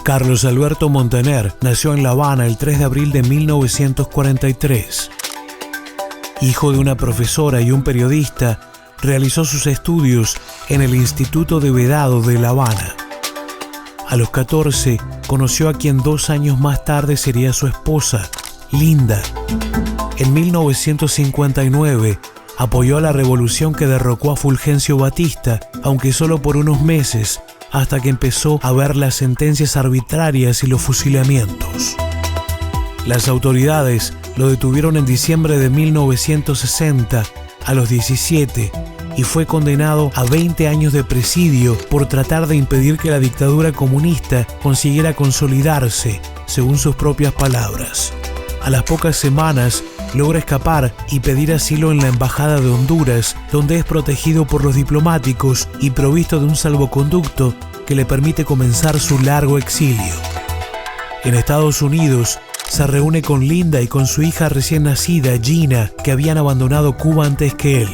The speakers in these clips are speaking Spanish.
Carlos Alberto Montaner nació en La Habana el 3 de abril de 1943. Hijo de una profesora y un periodista, realizó sus estudios en el Instituto de Vedado de La Habana. A los 14, conoció a quien 2 años más tarde sería su esposa, Linda. En 1959, apoyó a la revolución que derrocó a Fulgencio Batista, aunque solo por unos meses, hasta que empezó a ver las sentencias arbitrarias y los fusilamientos. Las autoridades lo detuvieron en diciembre de 1960, a los 17, y fue condenado a 20 años de presidio por tratar de impedir que la dictadura comunista consiguiera consolidarse, según sus propias palabras. A las pocas semanas, logra escapar y pedir asilo en la Embajada de Honduras, donde es protegido por los diplomáticos y provisto de un salvoconducto que le permite comenzar su largo exilio. En Estados Unidos, se reúne con Linda y con su hija recién nacida, Gina, que habían abandonado Cuba antes que él.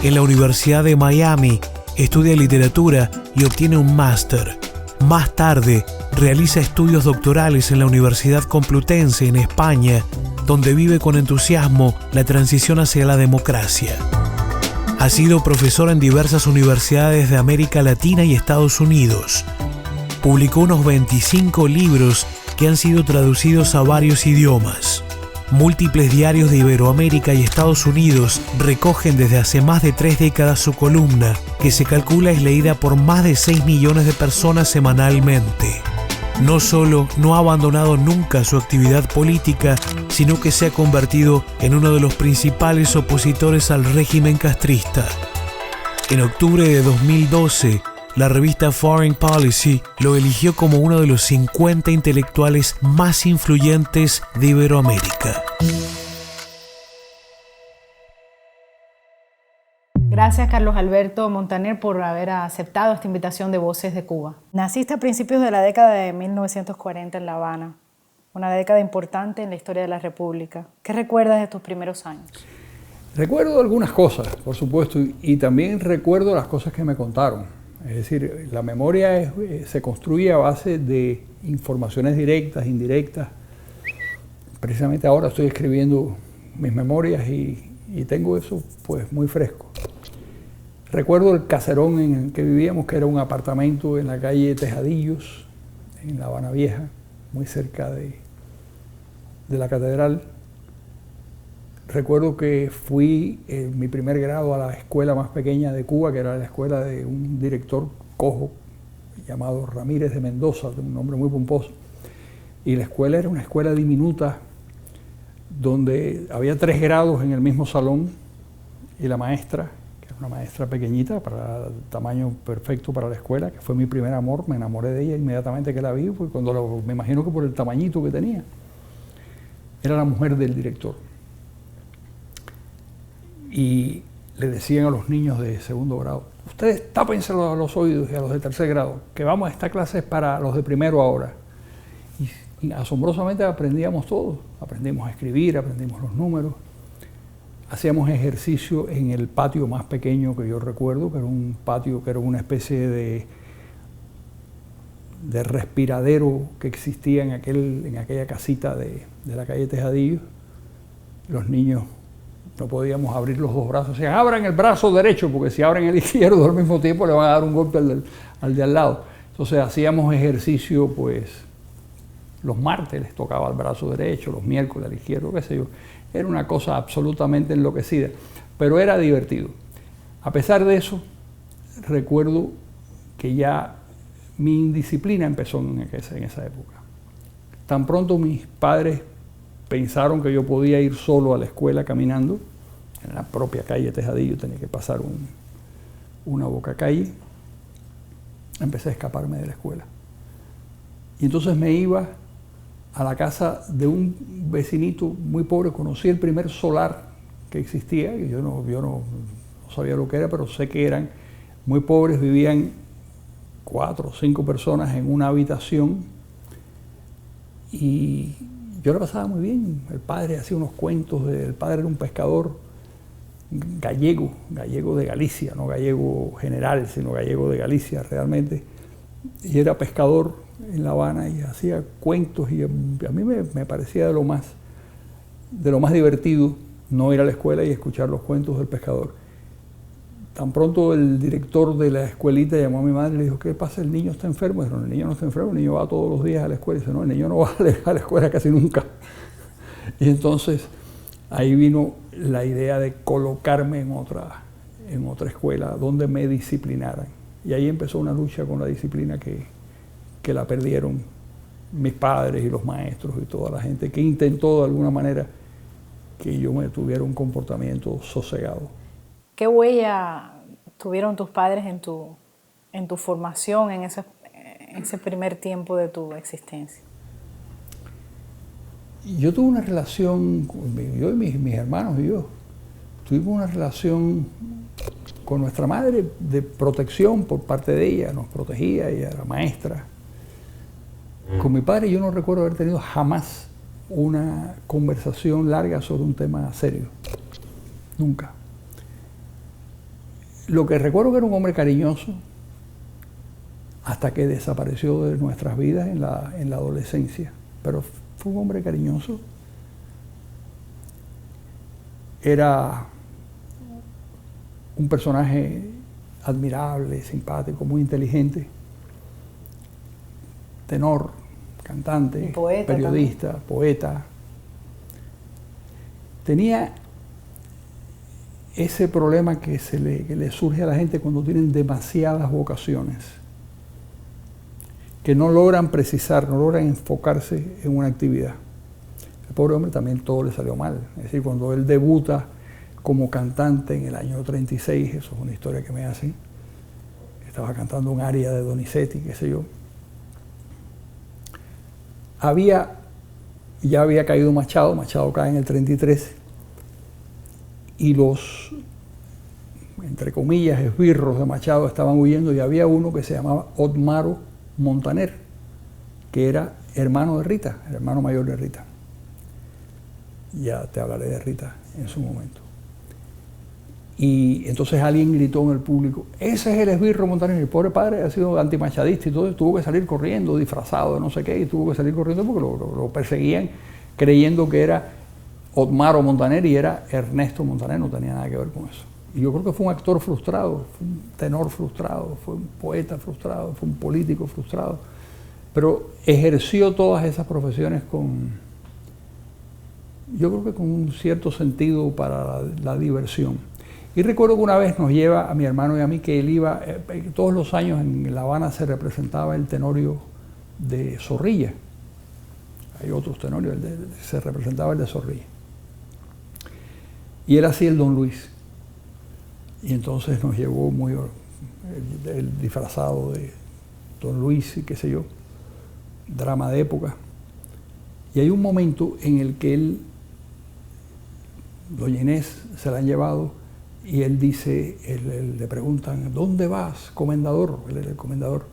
En la Universidad de Miami, estudia literatura y obtiene un máster. Más tarde, realiza estudios doctorales en la Universidad Complutense en España, donde vive con entusiasmo la transición hacia la democracia. Ha sido profesor en diversas universidades de América Latina y Estados Unidos. Publicó unos 25 libros que han sido traducidos a varios idiomas. Múltiples diarios de Iberoamérica y Estados Unidos recogen desde hace más de 3 décadas su columna, que se calcula es leída por más de 6 millones de personas semanalmente. No solo no ha abandonado nunca su actividad política, sino que se ha convertido en uno de los principales opositores al régimen castrista. En octubre de 2012, la revista Foreign Policy lo eligió como uno de los 50 intelectuales más influyentes de Iberoamérica. Gracias, Carlos Alberto Montaner, por haber aceptado esta invitación de Voces de Cuba. Naciste a principios de la década de 1940 en La Habana, una década importante en la historia de la República. ¿Qué recuerdas de tus primeros años? Recuerdo algunas cosas, por supuesto, y también recuerdo las cosas que me contaron. Es decir, la memoria se construye a base de informaciones directas, indirectas. Precisamente ahora estoy escribiendo mis memorias y tengo eso pues muy fresco. Recuerdo el caserón en el que vivíamos, que era un apartamento en la calle Tejadillos, en La Habana Vieja, muy cerca de la catedral. Recuerdo que fui en mi primer grado a la escuela más pequeña de Cuba, que era la escuela de un director cojo llamado Ramírez de Mendoza, de un nombre muy pomposo. Y la escuela era una escuela diminuta donde había 3 grados en el mismo salón y la maestra, que era una maestra pequeñita, para el tamaño perfecto para la escuela, que fue mi primer amor, me enamoré de ella inmediatamente que la vi, pues me imagino que por el tamañito que tenía. Era la mujer del director. Y le decían a los niños de segundo grado: ustedes tápense los oídos, y a los de tercer grado, que vamos, esta clase es para los de primero ahora. Y asombrosamente aprendíamos todo, aprendimos a escribir, aprendimos los números, hacíamos ejercicio en el patio más pequeño que yo recuerdo, que era un patio que era una especie de respiradero que existía en aquella casita de la calle Tejadillo. Los niños no podíamos abrir los 2 brazos. Decían, abran el brazo derecho, porque si abren el izquierdo al mismo tiempo le van a dar un golpe al de al lado. Entonces hacíamos ejercicio, pues, los martes les tocaba el brazo derecho, los miércoles al izquierdo, qué sé yo. Era una cosa absolutamente enloquecida, pero era divertido. A pesar de eso, recuerdo que ya mi indisciplina empezó en esa época. Tan pronto mis padres pensaron que yo podía ir solo a la escuela caminando, en la propia calle Tejadillo tenía que pasar una bocacalle, empecé a escaparme de la escuela. Y entonces me iba a la casa de un vecinito muy pobre. Conocí el primer solar que existía, que yo no sabía lo que era, pero sé que eran muy pobres, vivían 4 o 5 personas en una habitación y yo la pasaba muy bien. El padre hacía unos cuentos, el padre era un pescador gallego de Galicia, no gallego general, sino gallego de Galicia realmente, y era pescador en La Habana y hacía cuentos y a mí me parecía de lo más divertido no ir a la escuela y escuchar los cuentos del pescador. Tan pronto el director de la escuelita llamó a mi madre y le dijo, ¿qué pasa? ¿El niño está enfermo? Dijo, el niño no está enfermo, el niño va todos los días a la escuela. Y dice, no, el niño no va a la escuela casi nunca. Y entonces ahí vino la idea de colocarme en otra escuela donde me disciplinaran. Y ahí empezó una lucha con la disciplina que la perdieron mis padres y los maestros y toda la gente que intentó de alguna manera que yo me tuviera un comportamiento sosegado. ¿Qué huella tuvieron tus padres en tu formación, en ese primer tiempo de tu existencia? Yo tuve una relación, yo y mis hermanos y yo, tuvimos una relación con nuestra madre de protección por parte de ella, nos protegía, ella era maestra. Con mi padre yo no recuerdo haber tenido jamás una conversación larga sobre un tema serio, nunca. Lo que recuerdo que era un hombre cariñoso hasta que desapareció de nuestras vidas en la adolescencia, pero fue un hombre cariñoso. Era un personaje admirable, simpático, muy inteligente, tenor, cantante, poeta periodista, también. Poeta. Tenía ese problema que le surge a la gente cuando tienen demasiadas vocaciones, que no logran precisar, no logran enfocarse en una actividad. El pobre hombre también todo le salió mal. Es decir, cuando él debuta como cantante en el año 36, eso es una historia que me hacen, estaba cantando un aria de Donizetti, qué sé yo. Ya había caído Machado cae en el 33, y los, entre comillas, esbirros de Machado estaban huyendo, y había uno que se llamaba Otmaro Montaner, que era hermano de Rita, el hermano mayor de Rita. Ya te hablaré de Rita en su momento. Y entonces alguien gritó en el público, ese es el esbirro Montaner. El pobre padre ha sido antimachadista y todo, tuvo que salir corriendo, disfrazado de no sé qué, y tuvo que salir corriendo porque lo perseguían creyendo que era Otmaro Montaner y era Ernesto Montaner, no tenía nada que ver con eso. Y yo creo que fue un actor frustrado, fue un tenor frustrado, fue un poeta frustrado, fue un político frustrado, pero ejerció todas esas profesiones yo creo que con un cierto sentido para la diversión. Y recuerdo que una vez nos lleva a mi hermano y a mí que él iba, todos los años en La Habana se representaba el tenorio de Zorrilla. Hay otros tenorios, se representaba el de Zorrilla. Y él hacía el Don Luis. Y entonces nos llevó el disfrazado de Don Luis y qué sé yo, drama de época. Y hay un momento en el que doña Inés se la han llevado y él dice, le preguntan, ¿dónde vas, comendador? Él era el comendador.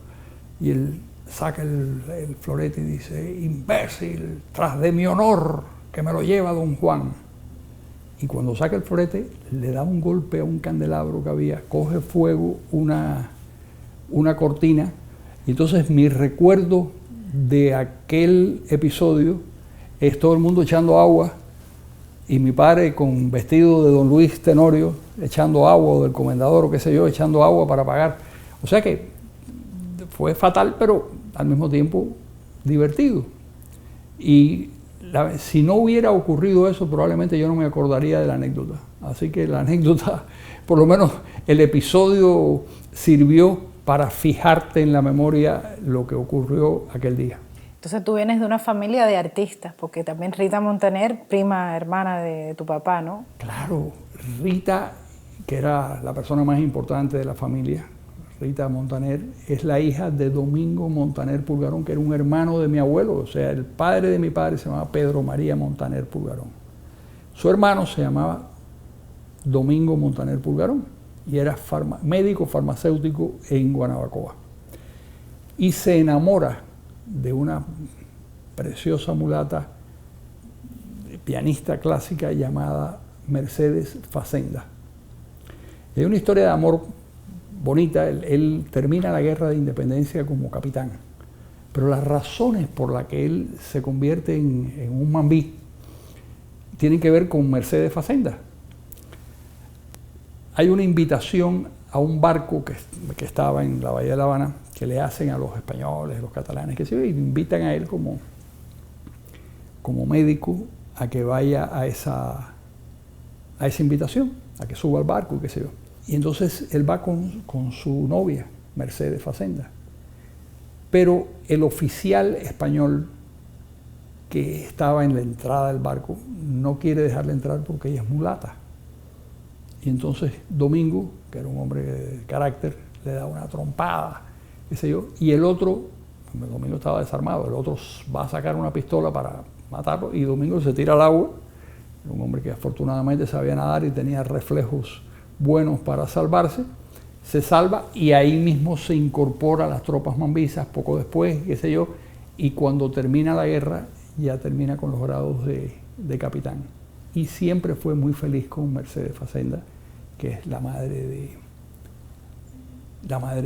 Y él saca el florete y dice, imbécil, tras de mi honor, que me lo lleva don Juan. Y cuando saca el florete, le da un golpe a un candelabro que había, coge fuego una cortina. Y entonces mi recuerdo de aquel episodio es todo el mundo echando agua y mi padre con vestido de don Luis Tenorio echando agua, o del comendador o qué sé yo, echando agua para apagar. O sea que fue fatal, pero al mismo tiempo divertido. Y si no hubiera ocurrido eso, probablemente yo no me acordaría de la anécdota. Así que la anécdota, por lo menos el episodio sirvió para fijarte en la memoria lo que ocurrió aquel día. Entonces tú vienes de una familia de artistas, porque también Rita Montaner, prima hermana de tu papá, ¿no? Claro, Rita, que era la persona más importante de la familia, Rita Montaner, es la hija de Domingo Montaner Pulgarón, que era un hermano de mi abuelo, o sea, el padre de mi padre se llamaba Pedro María Montaner Pulgarón. Su hermano se llamaba Domingo Montaner Pulgarón y era médico farmacéutico en Guanabacoa. Y se enamora de una preciosa mulata pianista clásica llamada Mercedes Facenda. Hay una historia de amor bonita. Él termina la guerra de independencia como capitán, pero las razones por las que él se convierte en un mambí tienen que ver con Mercedes Facenda. Hay una invitación a un barco que estaba en la Bahía de La Habana, que le hacen a los españoles, los catalanes, que se invitan a él como médico a que vaya a esa invitación, a que suba al barco y qué sé yo. Y entonces él va con su novia, Mercedes Facenda. Pero el oficial español que estaba en la entrada del barco no quiere dejarla entrar porque ella es mulata. Y entonces Domingo, que era un hombre de carácter, le da una trompada, qué sé yo, y el otro, Domingo estaba desarmado, el otro va a sacar una pistola para matarlo y Domingo se tira al agua. Era un hombre que afortunadamente sabía nadar y tenía reflejos buenos para salvarse. Se salva y ahí mismo se incorpora a las tropas mambisas poco después, qué sé yo, y cuando termina la guerra ya termina con los grados de capitán. Y siempre fue muy feliz con Mercedes Facenda, que es la madre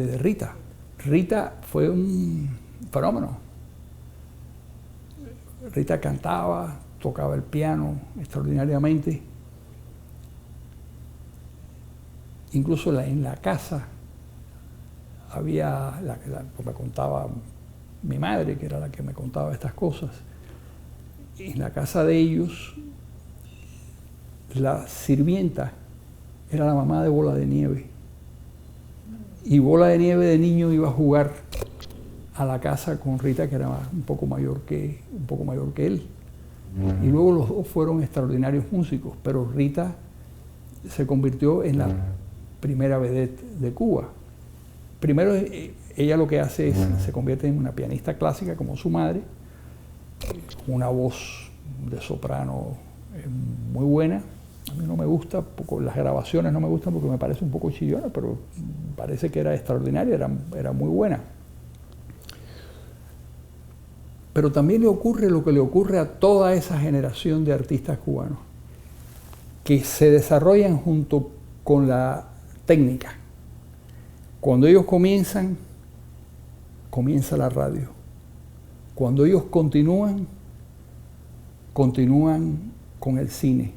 de Rita. Rita fue un fenómeno. Rita cantaba, tocaba el piano extraordinariamente. Incluso en la casa había, me contaba mi madre, que era la que me contaba estas cosas, en la casa de ellos la sirvienta era la mamá de Bola de Nieve. Y Bola de Nieve de niño iba a jugar a la casa con Rita, que era un poco mayor que él. Y luego los dos fueron extraordinarios músicos, pero Rita se convirtió en la primera vedette de Cuba. Primero ella lo que hace es, se convierte en una pianista clásica como su madre, con una voz de soprano muy buena. A mí no me gusta, las grabaciones no me gustan porque me parece un poco chillona, pero parece que era extraordinaria, era muy buena. Pero también le ocurre lo que le ocurre a toda esa generación de artistas cubanos, que se desarrollan junto con la técnica. Cuando ellos comienza la radio. Cuando ellos continúan con el cine.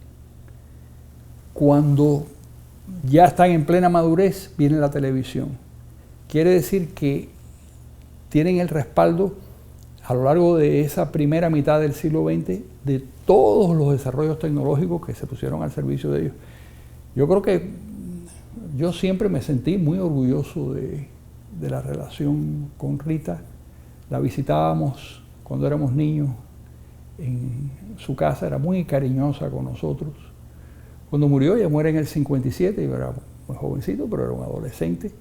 Cuando ya están en plena madurez, viene la televisión. Quiere decir que tienen el respaldo a lo largo de esa primera mitad del siglo XX de todos los desarrollos tecnológicos que se pusieron al servicio de ellos. Yo creo que yo siempre me sentí muy orgulloso de la relación con Rita. La visitábamos cuando éramos niños en su casa, era muy cariñosa con nosotros. Cuando murió, ella muere en el 57, yo era muy jovencito, pero era un adolescente,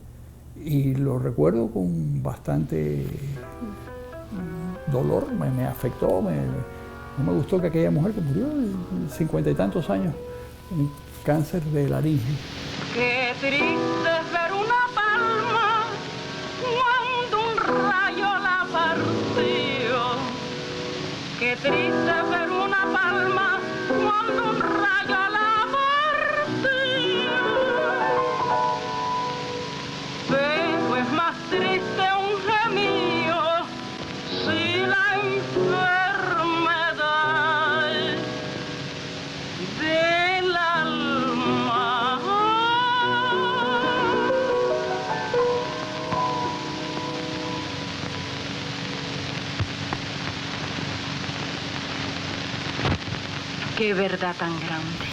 y lo recuerdo con bastante dolor, me afectó, no me gustó que aquella mujer que murió de 50 y tantos años, un cáncer de laringe. Qué triste es ver una palma cuando un rayo la partió. Qué triste es ver una palma cuando un rayo la partió. Pero es más triste un gemido si la enfermedad del alma. Qué verdad tan grande.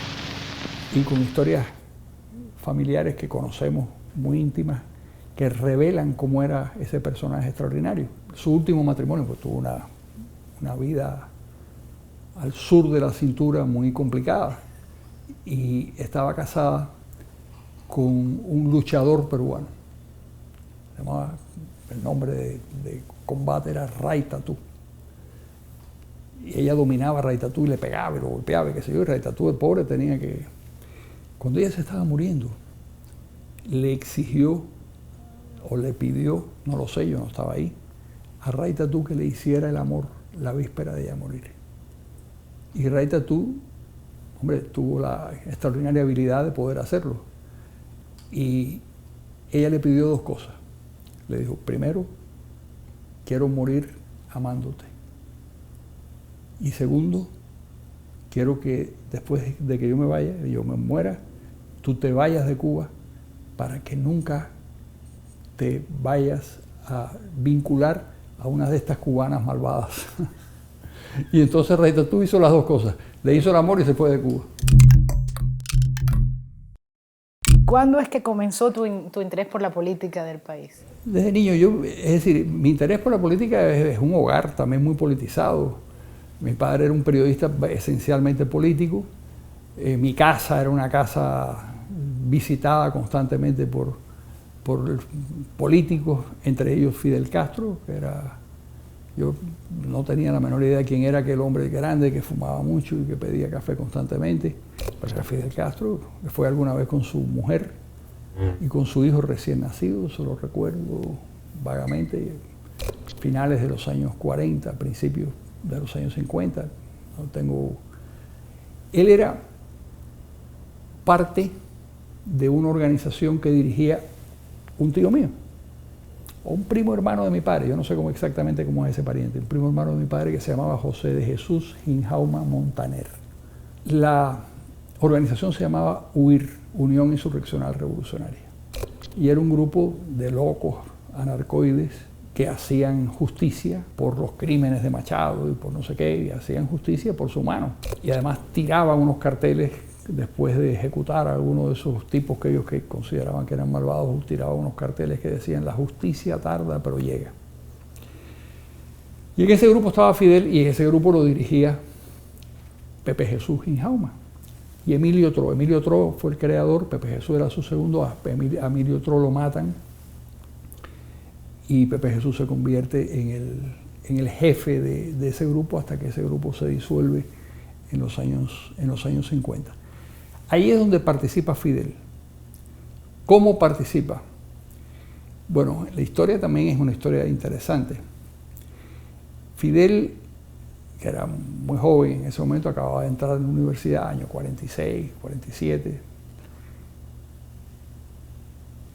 Y con historias familiares que conocemos, muy íntimas, que revelan cómo era ese personaje extraordinario. Su último matrimonio, pues tuvo una vida al sur de la cintura muy complicada y estaba casada con un luchador peruano. El nombre de combate era Ray Tatú. Y ella dominaba a Ray Tatú y le pegaba y lo golpeaba y qué sé yo, y Ray Tatú, el pobre, tenía que... Cuando ella se estaba muriendo, le exigió o le pidió, no lo sé, yo no estaba ahí, a Ray Tatú que le hiciera el amor la víspera de ella morir. Y Ray Tatú, hombre, tuvo la extraordinaria habilidad de poder hacerlo. Y ella le pidió dos cosas. Le dijo, primero, quiero morir amándote. Y segundo, quiero que después de que yo me vaya, yo me muera, tú te vayas de Cuba para que nunca te vayas a vincular a una de estas cubanas malvadas. Y entonces Rey Tatú hizo las dos cosas. Le hizo el amor y se fue de Cuba. ¿Cuándo es que comenzó tu interés por la política del país? Desde niño, es decir, mi interés por la política es un hogar también muy politizado. Mi padre era un periodista esencialmente político. Mi casa era una casa visitada constantemente por políticos, entre ellos Fidel Castro, que era... Yo no tenía la menor idea de quién era aquel hombre grande que fumaba mucho y que pedía café constantemente. Pero era Fidel Castro, que fue alguna vez con su mujer y con su hijo recién nacido, se lo recuerdo vagamente, finales de los años 40, principios de los años 50. Él era parte de una organización que dirigía un tío mío, o un primo hermano de mi padre, yo no sé exactamente cómo es ese pariente, un primo hermano de mi padre que se llamaba José de Jesús Ginjauma Montaner. La organización se llamaba UIR, Unión Insurreccional Revolucionaria, y era un grupo de locos anarcoides que hacían justicia por los crímenes de Machado y por no sé qué, y hacían justicia por su mano. Y además tiraban unos carteles después de ejecutar a alguno de esos tipos que ellos que consideraban que eran malvados, tiraban unos carteles que decían la justicia tarda pero llega. Y en ese grupo estaba Fidel y ese grupo lo dirigía Pepe Jesús Ginjauma y Emilio Tro. Emilio Tro fue el creador, Pepe Jesús era su segundo, a Emilio Tro lo matan y Pepe Jesús se convierte en el jefe de ese grupo hasta que ese grupo se disuelve en los años 50. Ahí es donde participa Fidel. ¿Cómo participa? Bueno, la historia también es una historia interesante. Fidel, que era muy joven en ese momento, acababa de entrar en la universidad, año 46, 47,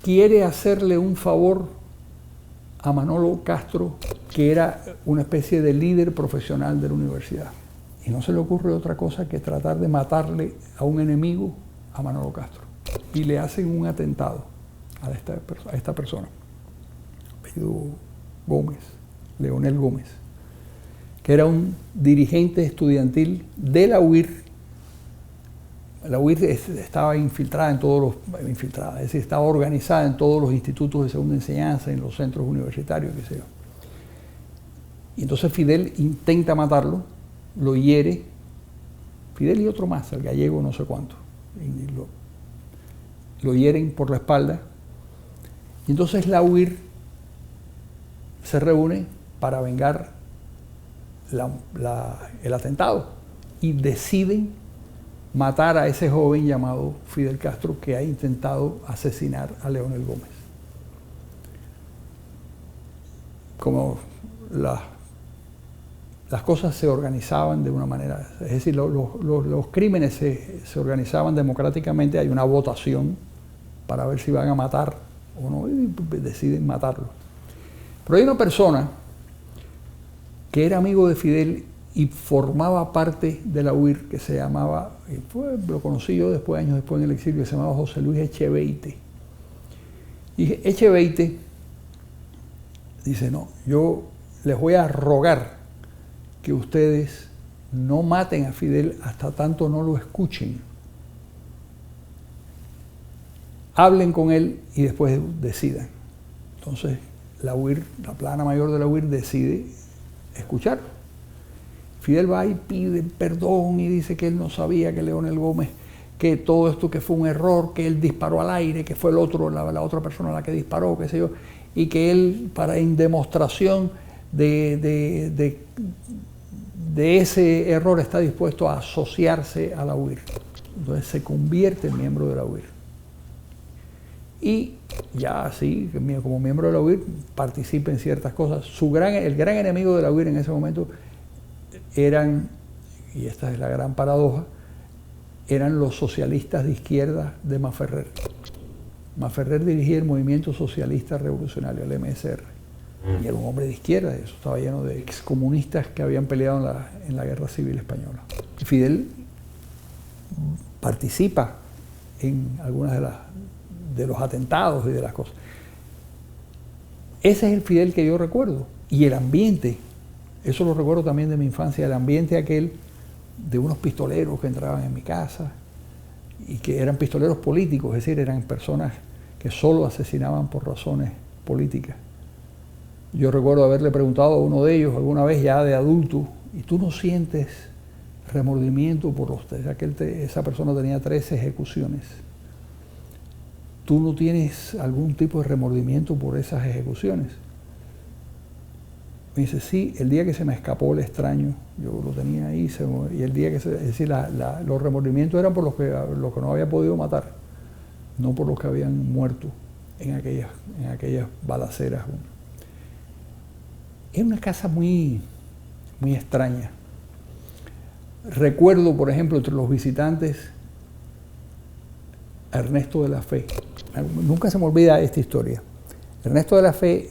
quiere hacerle un favor a Manolo Castro, que era una especie de líder profesional de la universidad. Y no se le ocurre otra cosa que tratar de matarle a un enemigo, a Manolo Castro. Y le hacen un atentado a esta persona, apellido Gómez, Leonel Gómez, que era un dirigente estudiantil de la UIR. La UIR estaba infiltrada en todos los... es decir, estaba organizada en todos los institutos de segunda enseñanza, en los centros universitarios, qué sé yo. Y entonces Fidel intenta matarlo, lo hiere, Fidel y otro más, el gallego no sé cuánto, lo hieren por la espalda, y entonces la UIR se reúne para vengar el atentado y deciden matar a ese joven llamado Fidel Castro que ha intentado asesinar a Leonel Gómez. Como las cosas se organizaban de una manera, es decir, los crímenes se organizaban democráticamente, hay una votación para ver si van a matar o no, y deciden matarlo. Pero hay una persona que era amigo de Fidel y formaba parte de la UIR, que se llamaba, lo conocí yo después, años después en el exilio, que se llamaba José Luis Echeveite. Y Echeveite dice, no, yo les voy a rogar que ustedes no maten a Fidel hasta tanto no lo escuchen. Hablen con él y después decidan. Entonces la UIR, la plana mayor de la UIR decide escuchar. Fidel va y pide perdón y dice que él no sabía que Leonel Gómez, que todo esto que fue un error, que él disparó al aire, que fue el otro, la otra persona la que disparó, qué sé yo, y que él, para en demostración de ese error, está dispuesto a asociarse a la UIR. Entonces se convierte en miembro de la UIR. Y ya así, como miembro de la UIR, participa en ciertas cosas. El gran enemigo de la UIR en ese momento eran, y esta es la gran paradoja, eran los socialistas de izquierda de Masferrer. Masferrer dirigía el Movimiento Socialista Revolucionario, el MSR, y era un hombre de izquierda, eso estaba lleno de excomunistas que habían peleado en la Guerra Civil Española. Fidel participa en algunas de los atentados y de las cosas. Ese es el Fidel que yo recuerdo. Y el ambiente, eso lo recuerdo también de mi infancia, el ambiente aquel de unos pistoleros que entraban en mi casa y que eran pistoleros políticos, es decir, eran personas que solo asesinaban por razones políticas. Yo recuerdo haberle preguntado a uno de ellos alguna vez ya de adulto, ¿y tú no sientes remordimiento por los tres? Esa persona tenía 13 ejecuciones. ¿Tú no tienes algún tipo de remordimiento por esas ejecuciones? Me dice, sí, el día que se me escapó el extraño, yo lo tenía ahí, y el día que es decir, los remordimientos eran por los que no había podido matar, no por los que habían muerto en aquellas balaceras. Es una casa muy, muy extraña. Recuerdo, por ejemplo, entre los visitantes, a Ernesto de la Fe. Nunca se me olvida esta historia. Ernesto de la Fe,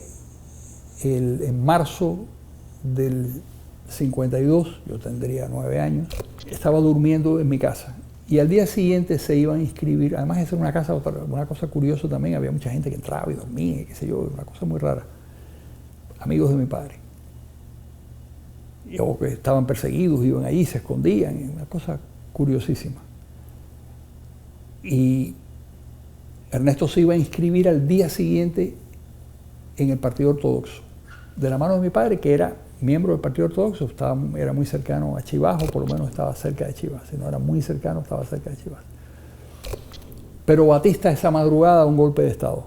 en marzo del 52, yo tendría 9 años, estaba durmiendo en mi casa. Y al día siguiente se iban a inscribir, además esa era una cosa curiosa también, había mucha gente que entraba y dormía, qué sé yo, una cosa muy rara. Amigos de mi padre. O que estaban perseguidos, iban allí, se escondían, una cosa curiosísima. Y Ernesto se iba a inscribir al día siguiente en el Partido Ortodoxo, de la mano de mi padre, que era miembro del Partido Ortodoxo, era muy cercano a Chivas, o por lo menos estaba cerca de Chivas, si no era muy cercano, estaba cerca de Chivas. Pero Batista esa madrugada un golpe de Estado.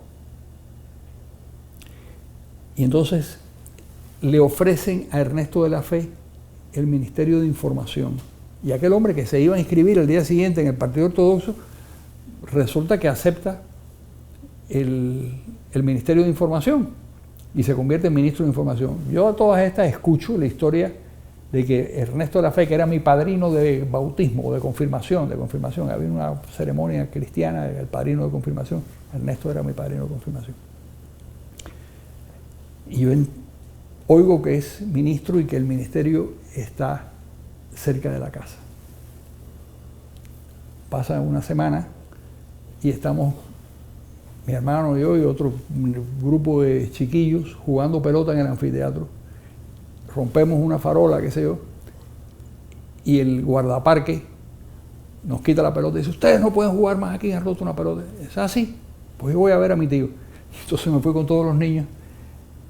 Y entonces le ofrecen a Ernesto de la Fe el Ministerio de Información. Y aquel hombre que se iba a inscribir el día siguiente en el Partido Ortodoxo, resulta que acepta el Ministerio de Información y se convierte en ministro de Información. Yo a todas estas escucho la historia de que Ernesto de la Fe, que era mi padrino de bautismo o de confirmación, había una ceremonia cristiana del padrino de confirmación, Ernesto era mi padrino de confirmación. Y yo oigo que es ministro y que el ministerio está cerca de la casa. Pasa una semana y estamos, mi hermano y yo y otro grupo de chiquillos jugando pelota en el anfiteatro. Rompemos una farola, qué sé yo, y el guardaparque nos quita la pelota y dice, ustedes no pueden jugar más aquí, han roto una pelota. ¿Es así? Pues yo voy a ver a mi tío. Entonces me fui con todos los niños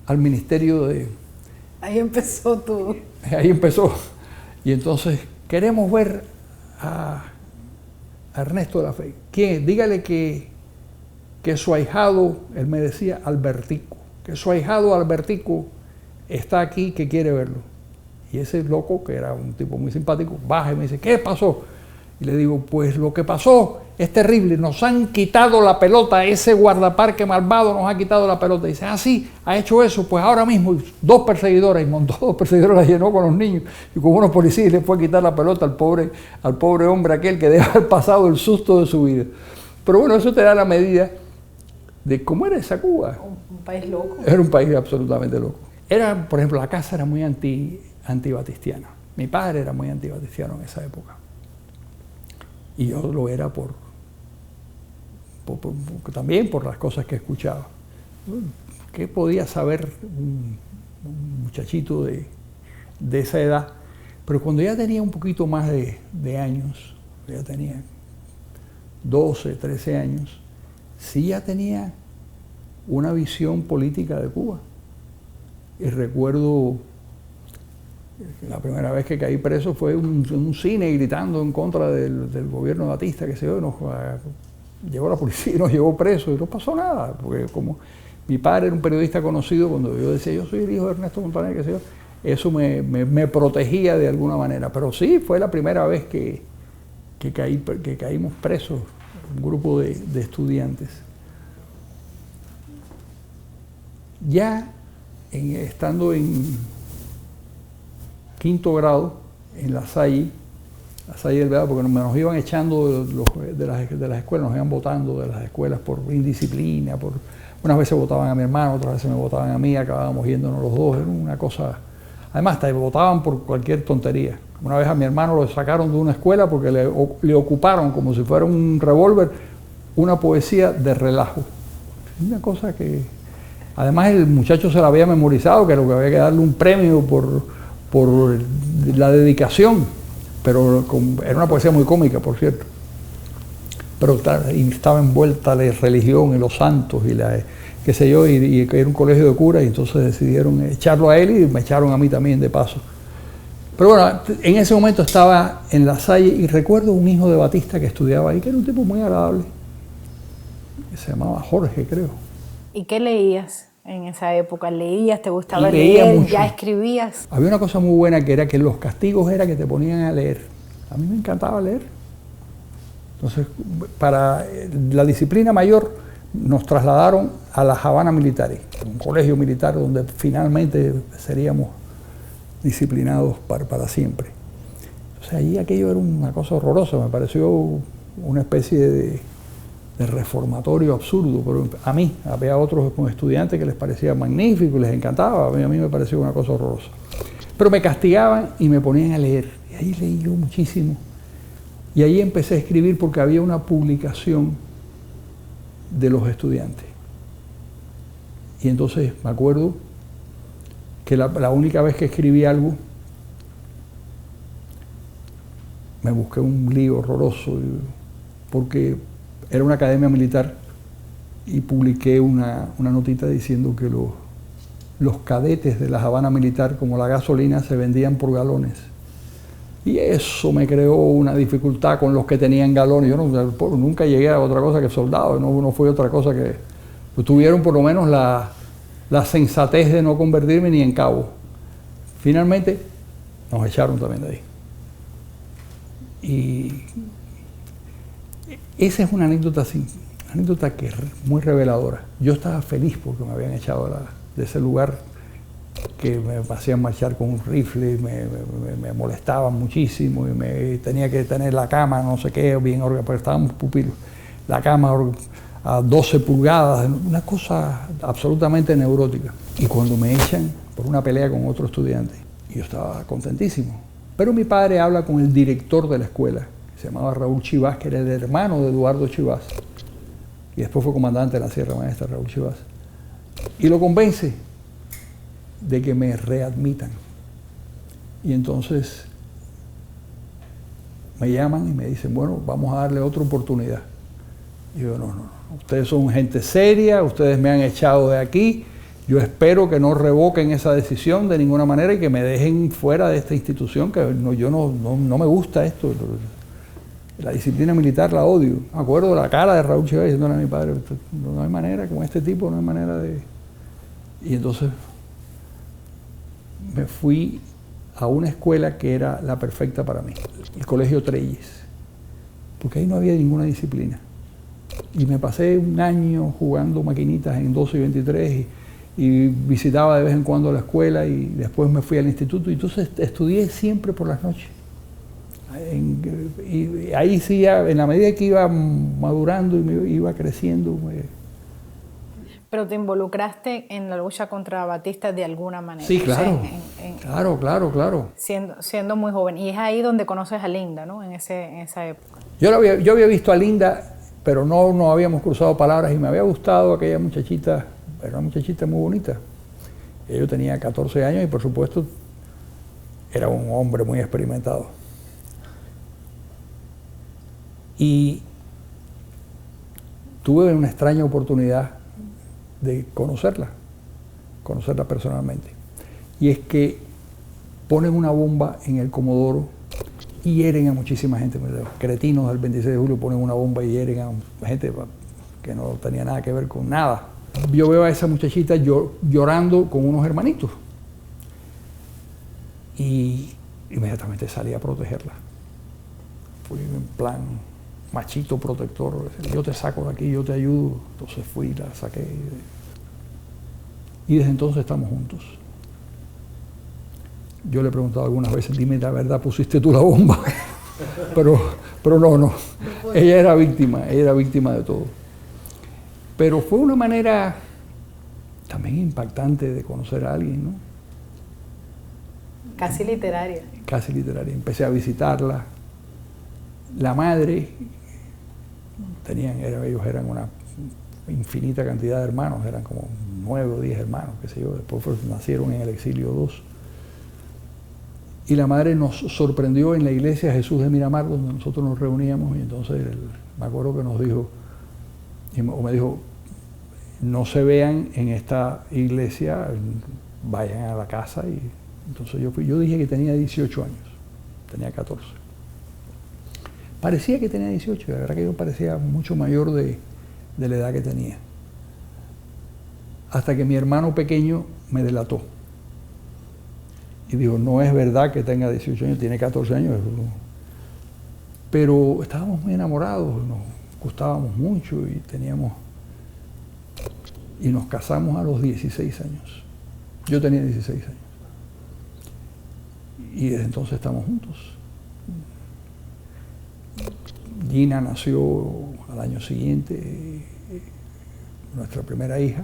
al ministerio de... Ahí empezó todo. Ahí empezó. Y entonces queremos ver a Ernesto de la Fe. ¿Quién? Dígale que su ahijado, él me decía Albertico, que su ahijado Albertico está aquí, que quiere verlo. Y ese loco, que era un tipo muy simpático, baja y me dice, ¿qué pasó? Y le digo, pues lo que pasó es terrible, nos han quitado la pelota, ese guardaparque malvado nos ha quitado la pelota. Y dice, ah, sí, ha hecho eso, pues ahora mismo 2 perseguidoras, y montó 2 perseguidoras, la llenó con los niños, y con unos policías le fue a quitar la pelota al pobre hombre aquel que debe haber pasado el susto de su vida. Pero bueno, eso te da la medida de cómo era esa Cuba. Un país loco. Era un país absolutamente loco. Era, por ejemplo, la casa era muy antibatistiana. Mi padre era muy antibatistiano en esa época. Y yo lo era también por las cosas que escuchaba. ¿Qué podía saber un muchachito de esa edad? Pero cuando ya tenía un poquito más de años, ya tenía 12, 13 años, sí ya tenía una visión política de Cuba. Y recuerdo, la primera vez que caí preso fue en un cine gritando en contra del gobierno de Batista, que se yo, llegó la policía y nos llevó presos y no pasó nada, porque como mi padre era un periodista conocido, cuando yo decía yo soy el hijo de Ernesto Montaner, que sé yo, eso me protegía de alguna manera. Pero sí, fue la primera vez que caímos presos, un grupo de estudiantes. Ya estando en 5º grado en La Salle, la Salle del Vedado, porque nos iban echando de las escuelas, nos iban votando de las escuelas por indisciplina, unas veces votaban a mi hermano, otras veces me votaban a mí, acabábamos yéndonos los dos, era una cosa. Además, hasta votaban por cualquier tontería. Una vez a mi hermano lo sacaron de una escuela porque le ocuparon, como si fuera un revólver, una poesía de relajo. Una cosa que... Además, el muchacho se la había memorizado, que lo que había que darle un premio por la dedicación, pero era una poesía muy cómica, por cierto. Pero estaba envuelta la religión y los santos y qué sé yo, y era un colegio de curas, y entonces decidieron echarlo a él y me echaron a mí también de paso. Pero bueno, en ese momento estaba en La Salle y recuerdo un hijo de Batista que estudiaba ahí, que era un tipo muy agradable, que se llamaba Jorge, creo. ¿Y qué leías en esa época? ¿Leías? ¿Te gustaba Leía leer? mucho. ¿Ya escribías? Había una cosa muy buena que era que los castigos era que te ponían a leer. A mí me encantaba leer. Entonces, para la disciplina mayor nos trasladaron a la Habana Militari, un colegio militar donde finalmente seríamos disciplinados para siempre. Entonces allí aquello era una cosa horrorosa, me pareció una especie de reformatorio absurdo, pero a mí, había otros estudiantes que les parecía magnífico y les encantaba, a mí me pareció una cosa horrorosa. Pero me castigaban y me ponían a leer, y ahí leí yo muchísimo. Y ahí empecé a escribir porque había una publicación de los estudiantes. Y entonces me acuerdo que la única vez que escribí algo, me busqué un lío horroroso, porque era una academia militar y publiqué una notita diciendo que los cadetes de la Habana Militar, como la gasolina, se vendían por galones. Y eso me creó una dificultad con los que tenían galones. Yo nunca llegué a otra cosa que soldado, no fue otra cosa que... Pues tuvieron por lo menos la sensatez de no convertirme ni en cabo. Finalmente nos echaron también de ahí. Y esa es una anécdota que es muy reveladora. Yo estaba feliz porque me habían echado de ese lugar que me hacían marchar con un rifle, me molestaban muchísimo y tenía que tener la cama, no sé qué, bien organizada, porque estábamos pupilos, la cama a 12 pulgadas, una cosa absolutamente neurótica. Y cuando me echan por una pelea con otro estudiante, yo estaba contentísimo. Pero mi padre habla con el director de la escuela, que se llamaba Raúl Chivás, que era el hermano de Eduardo Chivás, y después fue comandante de la Sierra Maestra, Raúl Chivás, y lo convence de que me readmitan. Y entonces me llaman y me dicen, bueno, vamos a darle otra oportunidad. Y yo, no, ustedes son gente seria, ustedes me han echado de aquí, yo espero que no revoquen esa decisión de ninguna manera y que me dejen fuera de esta institución, que yo no me gusta esto. La disciplina militar la odio. Me acuerdo de la cara de Raúl Chivas diciéndole a mi padre, no hay manera, con este tipo no hay manera de... Y entonces me fui a una escuela que era la perfecta para mí, el Colegio Treyes, porque ahí no había ninguna disciplina. Y me pasé un año jugando maquinitas en 12 y 23 y visitaba de vez en cuando la escuela y después me fui al instituto y entonces estudié siempre por las noches. Y ahí sí, en la medida que iba madurando y me iba creciendo. Pero te involucraste en la lucha contra Batista de alguna manera. Sí, claro. O sea, Claro. Siendo muy joven. Y es ahí donde conoces a Linda, ¿no? En esa época. Yo había visto a Linda, pero no habíamos cruzado palabras y me había gustado aquella muchachita, era una muchachita muy bonita. Yo tenía 14 años y por supuesto era un hombre muy experimentado. Y tuve una extraña oportunidad de conocerla personalmente. Y es que ponen una bomba en el Comodoro y hieren a muchísima gente. Los cretinos del 26 de julio ponen una bomba y hieren a gente que no tenía nada que ver con nada. Yo veo a esa muchachita llorando con unos hermanitos y inmediatamente salí a protegerla. Fui en plan machito protector, yo te saco de aquí, yo te ayudo. Entonces fui, la saqué y desde entonces estamos juntos. Yo le he preguntado algunas veces, dime la verdad, ¿pusiste tú la bomba? pero no. Ella era víctima de todo. Pero fue una manera también impactante de conocer a alguien, ¿no? Casi literaria. Casi literaria. Empecé a visitarla. La madre, ellos eran una infinita cantidad de hermanos, eran como 9 o 10 hermanos, qué sé yo. Después nacieron en el exilio 2. Y la madre nos sorprendió en la iglesia Jesús de Miramar, donde nosotros nos reuníamos, y entonces me acuerdo que nos dijo, o me dijo, no se vean en esta iglesia, vayan a la casa. Y entonces yo dije que tenía 18 años, tenía 14. Parecía que tenía 18, la verdad que yo parecía mucho mayor de la edad que tenía. Hasta que mi hermano pequeño me delató. Y dijo, no es verdad que tenga 18 años, tiene 14 años. Pero estábamos muy enamorados, nos gustábamos mucho y nos casamos a los 16 años. Yo tenía 16 años. Y desde entonces estamos juntos. Gina nació al año siguiente, nuestra primera hija.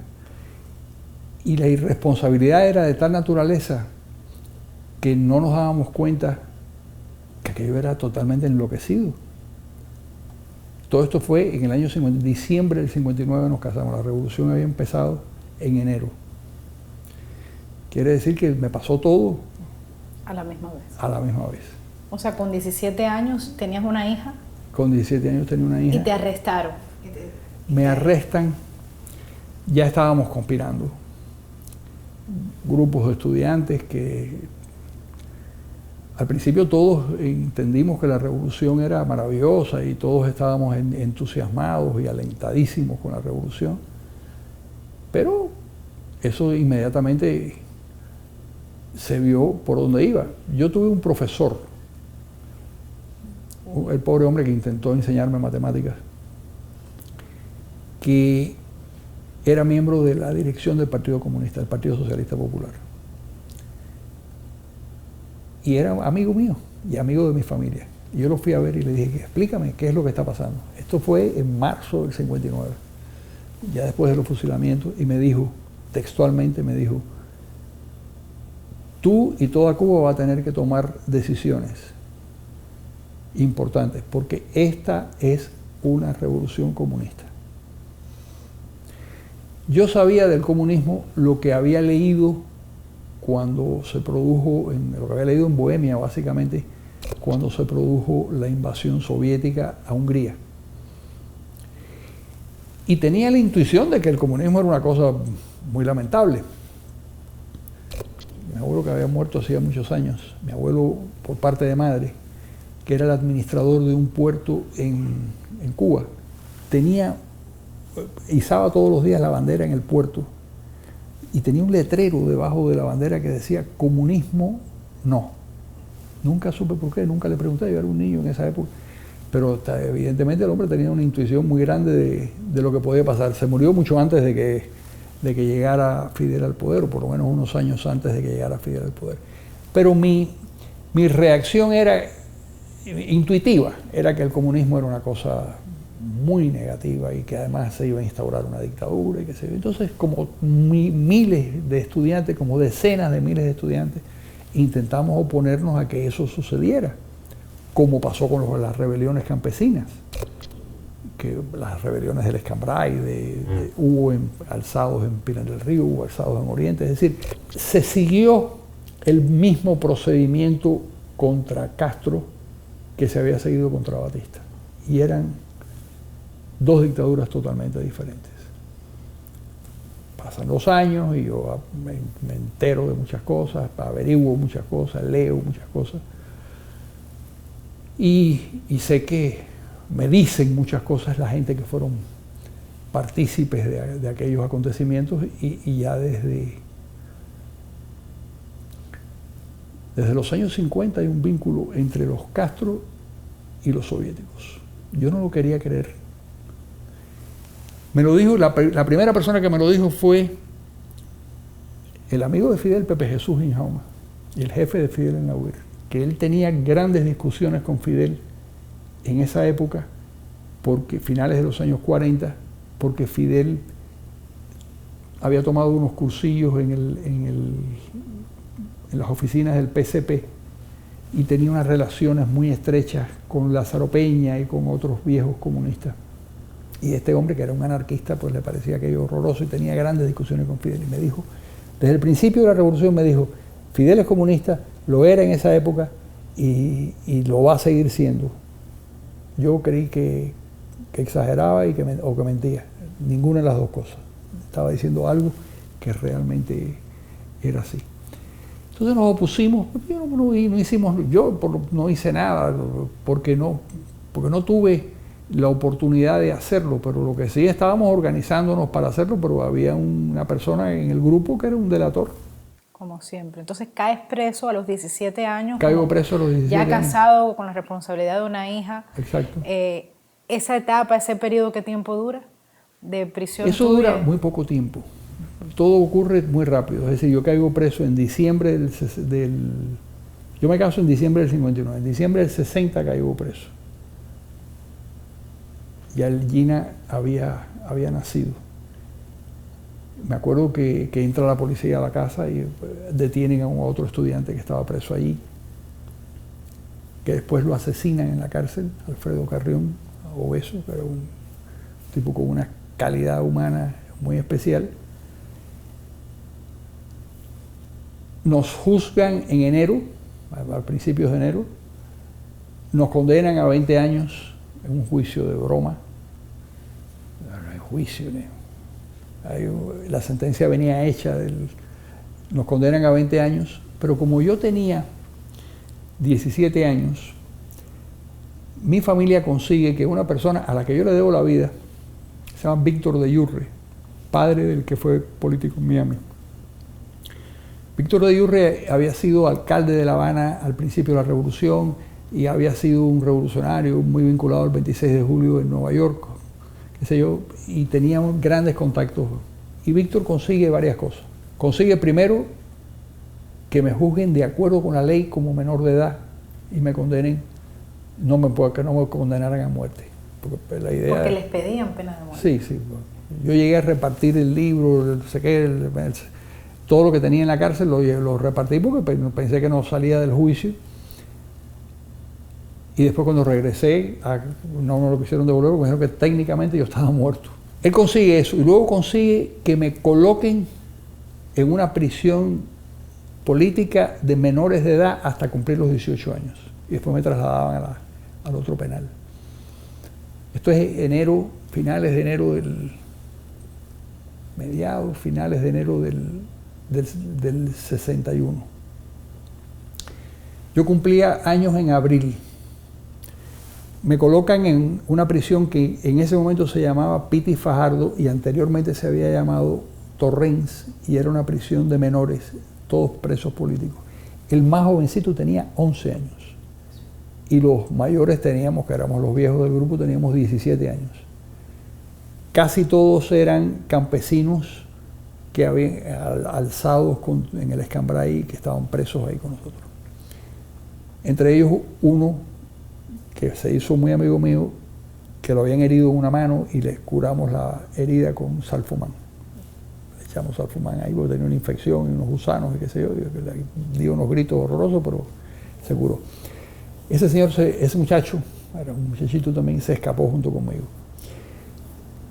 Y la irresponsabilidad era de tal naturaleza que no nos dábamos cuenta que aquello era totalmente enloquecido. Todo esto fue en el año 50, diciembre del 59 nos casamos. La revolución había empezado en enero. Quiere decir que me pasó todo a la misma vez. A la misma vez. O sea, con 17 años tenías una hija. Con 17 años tenía una hija. Y te arrestaron. Me arrestan. Ya estábamos conspirando. Grupos de estudiantes que al principio todos entendimos que la revolución era maravillosa y todos estábamos entusiasmados y alentadísimos con la revolución. Pero eso inmediatamente se vio por dónde iba. Yo tuve un profesor, el pobre hombre que intentó enseñarme matemáticas, que era miembro de la dirección del Partido Comunista, del Partido Socialista Popular. Y era amigo mío y amigo de mi familia. Y yo lo fui a ver y le dije, explícame qué es lo que está pasando. Esto fue en marzo del 59, ya después de los fusilamientos, y me dijo, textualmente me dijo, tú y toda Cuba va a tener que tomar decisiones importantes, porque esta es una revolución comunista. Yo sabía del comunismo lo que había leído cuando se produjo, lo que había leído en Bohemia básicamente, cuando se produjo la invasión soviética a Hungría. Y tenía la intuición de que el comunismo era una cosa muy lamentable. Mi abuelo, que había muerto hacía muchos años, mi abuelo por parte de madre, que era el administrador de un puerto en Cuba, izaba todos los días la bandera en el puerto y tenía un letrero debajo de la bandera que decía comunismo no. Nunca supe por qué, nunca le pregunté, yo era un niño en esa época, pero evidentemente el hombre tenía una intuición muy grande de lo que podía pasar. Se murió mucho antes de que llegara Fidel al poder, o por lo menos unos años antes de que llegara Fidel al poder. Pero mi reacción era intuitiva, era que el comunismo era una cosa muy negativa y que además se iba a instaurar una dictadura y qué sé yo. Entonces, como miles de estudiantes, como decenas de miles de estudiantes, intentamos oponernos a que eso sucediera, como pasó con las rebeliones campesinas, que las rebeliones del Escambray, hubo alzados en Pinar del Río, hubo alzados en Oriente, es decir, se siguió el mismo procedimiento contra Castro que se había seguido contra Batista, y eran dos dictaduras totalmente diferentes. Pasan los años y yo me entero de muchas cosas, averiguo muchas cosas, leo muchas cosas, y sé que me dicen muchas cosas la gente que fueron partícipes de aquellos acontecimientos, y ya desde los años 50 hay un vínculo entre los Castro y los soviéticos. Yo no lo quería creer. Me lo dijo, la primera persona que me lo dijo fue el amigo de Fidel, Pepe Jesús Injauma, y el jefe de Fidel en la UIR, que él tenía grandes discusiones con Fidel en esa época, porque finales de los años 40, porque Fidel había tomado unos cursillos en las oficinas del PCP y tenía unas relaciones muy estrechas con Lázaro Peña y con otros viejos comunistas. Y este hombre, que era un anarquista, pues le parecía aquello horroroso y tenía grandes discusiones con Fidel. Y me dijo, desde el principio de la revolución me dijo, Fidel es comunista, lo era en esa época y lo va a seguir siendo. Yo creí que exageraba o que mentía. Ninguna de las dos cosas. Estaba diciendo algo que realmente era así. Entonces nos opusimos, yo no hice nada porque no tuve la oportunidad de hacerlo, pero lo que sí estábamos organizándonos para hacerlo, pero había una persona en el grupo que era un delator. Como siempre. Entonces caes preso a los 17 años. Caigo preso a los 17 años. Ya casado, con la responsabilidad de una hija. Exacto. Esa etapa, ese periodo, ¿qué tiempo dura de prisión? Eso dura muy poco tiempo. Todo ocurre muy rápido. Es decir, yo caigo preso en diciembre yo me caso en diciembre del 59. En diciembre del 60 caigo preso. Ya Gina había nacido. Me acuerdo que entra la policía a la casa y detienen a otro estudiante que estaba preso allí, que después lo asesinan en la cárcel, Alfredo Carrión, obeso, que era un tipo con una calidad humana muy especial. Nos juzgan en enero, a principios de enero, nos condenan a 20 años en un juicio de broma. No hay juicio, la sentencia venía hecha, nos condenan a 20 años, pero como yo tenía 17 años, mi familia consigue que una persona a la que yo le debo la vida, se llama Víctor de Yurre, padre del que fue político en Miami. Víctor de Yurre había sido alcalde de La Habana al principio de la revolución y había sido un revolucionario muy vinculado al 26 de julio en Nueva York, qué sé yo, y teníamos grandes contactos. Y Víctor consigue varias cosas. Consigue primero que me juzguen de acuerdo con la ley como menor de edad y me condenen, que no me condenaran a muerte. Porque les pedían pena de muerte. Sí. Yo llegué a repartir el libro, todo lo que tenía en la cárcel lo repartí porque pensé que no salía del juicio. Y después cuando regresé, no me lo quisieron devolver porque me dijeron que técnicamente yo estaba muerto. Él consigue eso y luego consigue que me coloquen en una prisión política de menores de edad hasta cumplir los 18 años. Y después me trasladaban al otro penal. Esto es enero, finales de enero finales de enero del 61. Yo cumplía años en abril. Me colocan en una prisión que en ese momento se llamaba Piti Fajardo y anteriormente se había llamado Torrens y era una prisión de menores, todos presos políticos. El más jovencito tenía 11 años y los mayores teníamos, que éramos los viejos del grupo, teníamos 17 años. Casi todos eran campesinos que habían alzados en el Escambray, que estaban presos ahí con nosotros. Entre ellos uno que se hizo muy amigo mío, que lo habían herido en una mano y le curamos la herida con salfumán. Le echamos salfumán ahí porque tenía una infección y unos gusanos y qué sé yo, le dio unos gritos horrorosos, pero se curó. Ese muchacho, era un muchachito también, se escapó junto conmigo.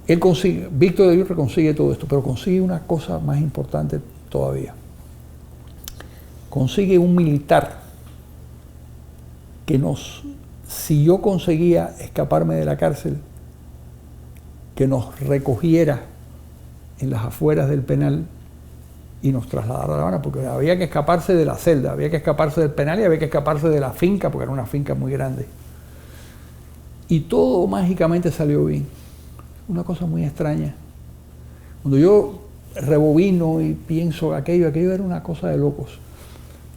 Víctor de Yurre consigue todo esto, pero consigue una cosa más importante todavía. Consigue un militar que si yo conseguía escaparme de la cárcel, que nos recogiera en las afueras del penal y nos trasladara a La Habana, porque había que escaparse de la celda, había que escaparse del penal y había que escaparse de la finca, porque era una finca muy grande. Y todo mágicamente salió bien. Una cosa muy extraña. Cuando yo rebobino y pienso aquello era una cosa de locos.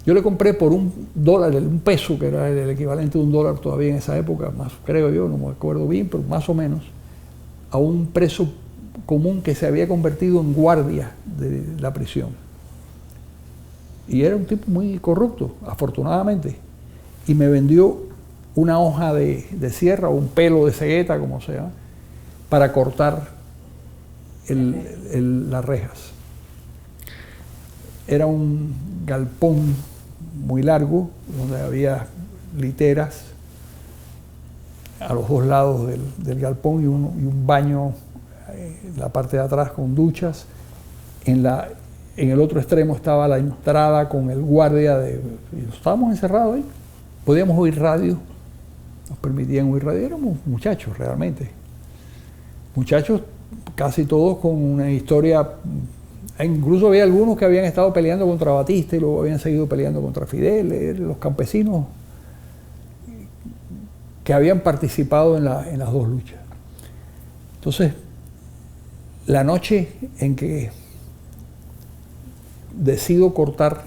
Yo le compré por $1, un peso, que era el equivalente de $1 todavía en esa época, más creo yo, no me acuerdo bien, pero más o menos, a un preso común que se había convertido en guardia de la prisión. Y era un tipo muy corrupto, afortunadamente. Y me vendió una hoja de sierra o un pelo de cegueta, como sea, para cortar las rejas. Era un galpón muy largo, donde había literas a los dos lados del galpón y un baño en la parte de atrás con duchas. En el otro extremo estaba la entrada con el guardia. Estábamos encerrados ahí. Podíamos oír radio, nos permitían oír radio. Éramos muchachos realmente. Muchachos casi todos con una historia. Incluso había algunos que habían estado peleando contra Batista y luego habían seguido peleando contra Fidel. Los campesinos que habían participado en las dos luchas. Entonces, la noche en que decido cortar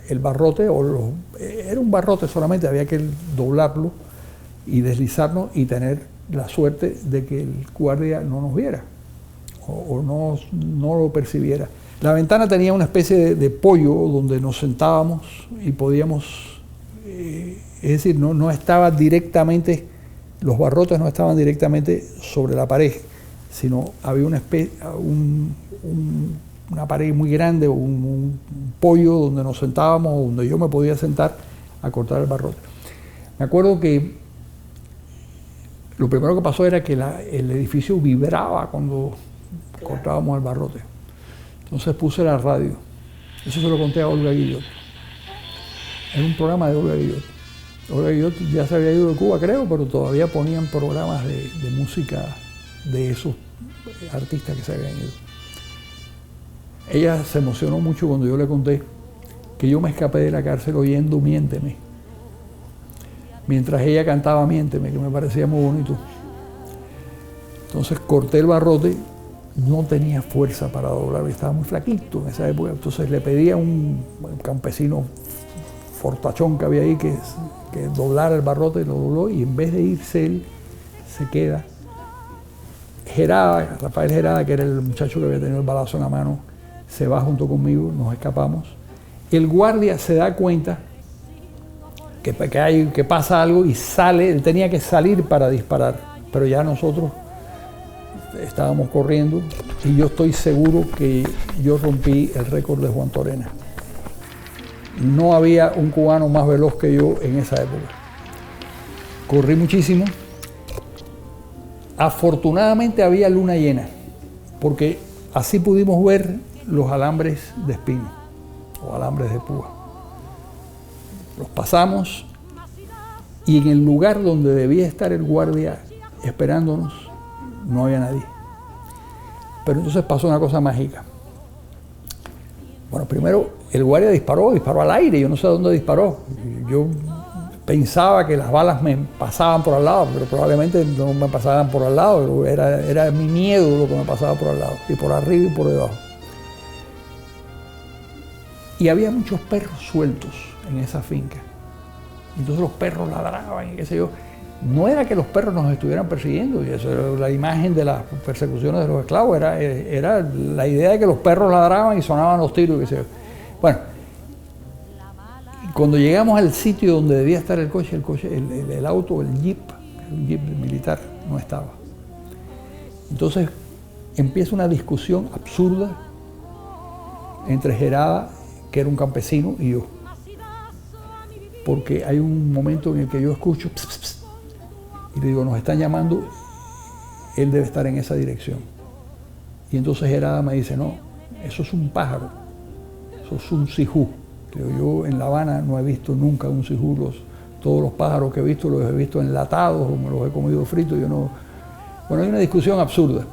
el barrote, era un barrote solamente, había que doblarlo y deslizarnos y tener la suerte de que el guardia no nos viera o no lo percibiera. La ventana tenía una especie de pollo donde nos sentábamos y podíamos, es decir, no estaba directamente, los barrotes no estaban directamente sobre la pared, sino había una pared muy grande, un pollo donde nos sentábamos, donde yo me podía sentar a cortar el barrote. Me acuerdo que lo primero que pasó era que el edificio vibraba cuando cortábamos el barrote. Entonces puse la radio. Eso se lo conté a Olga Guillot. Era un programa de Olga Guillot. Olga Guillot ya se había ido de Cuba, creo, pero todavía ponían programas de música de esos artistas que se habían ido. Ella se emocionó mucho cuando yo le conté que yo me escapé de la cárcel oyendo Miénteme, mientras ella cantaba Miénteme, que me parecía muy bonito. Entonces corté el barrote, no tenía fuerza para doblarlo, estaba muy flaquito en esa época. Entonces le pedí a un campesino fortachón que había ahí que doblara el barrote, lo dobló, y en vez de irse él, se queda. Rafael Gerada, que era el muchacho que había tenido el balazo en la mano, se va junto conmigo, nos escapamos. El guardia se da cuenta que pasa algo y sale. Él tenía que salir para disparar, pero ya nosotros estábamos corriendo y yo estoy seguro que yo rompí el récord de Juan Torena. No había un cubano más veloz que yo en esa época. Corrí muchísimo. Afortunadamente había luna llena, porque así pudimos ver los alambres de espino o alambres de púa. Los pasamos y en el lugar donde debía estar el guardia esperándonos no había nadie. Pero entonces pasó una cosa mágica. Bueno, primero el guardia disparó al aire, yo no sé a dónde disparó. Yo pensaba que las balas me pasaban por al lado, pero probablemente no me pasaban por al lado, era mi miedo lo que me pasaba por al lado, y por arriba y por debajo. Y había muchos perros sueltos en esa finca. Entonces los perros ladraban y qué sé yo. No era que los perros nos estuvieran persiguiendo, y eso era la imagen de las persecuciones de los esclavos, era la idea de que los perros ladraban y sonaban los tiros y qué sé yo. Bueno, cuando llegamos al sitio donde debía estar el auto, el jeep militar, no estaba. Entonces empieza una discusión absurda entre Gerada, que era un campesino, y yo. Porque hay un momento en el que yo escucho pss, pss, pss, y le digo, nos están llamando, él debe estar en esa dirección. Y entonces Gerada me dice, no, eso es un pájaro, eso es un sijú. Yo en La Habana no he visto nunca un sijú. Todos los pájaros que he visto los he visto enlatados o me los he comido fritos. Bueno, hay una discusión absurda.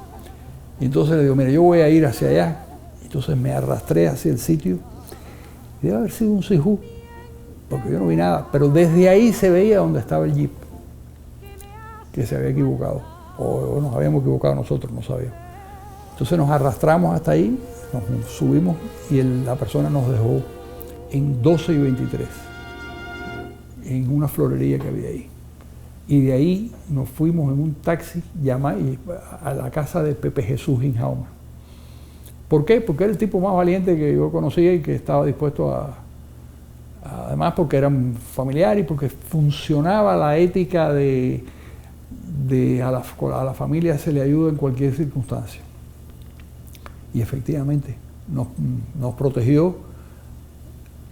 Y entonces le digo, mira, yo voy a ir hacia allá. Entonces me arrastré hacia el sitio. Y debe haber sido un sijú, porque yo no vi nada. Pero desde ahí se veía donde estaba el jeep, que se había equivocado. O nos habíamos equivocado nosotros, no sabíamos. Entonces nos arrastramos hasta ahí, nos subimos y la persona nos dejó en 12 y 23, en una florería que había ahí. Y de ahí nos fuimos en un taxi a la casa de Pepe Jesús Injauma. ¿Por qué? Porque era el tipo más valiente que yo conocía y que estaba dispuesto a Además porque eran familiares y porque funcionaba la ética de a la familia se le ayuda en cualquier circunstancia. Y efectivamente nos protegió,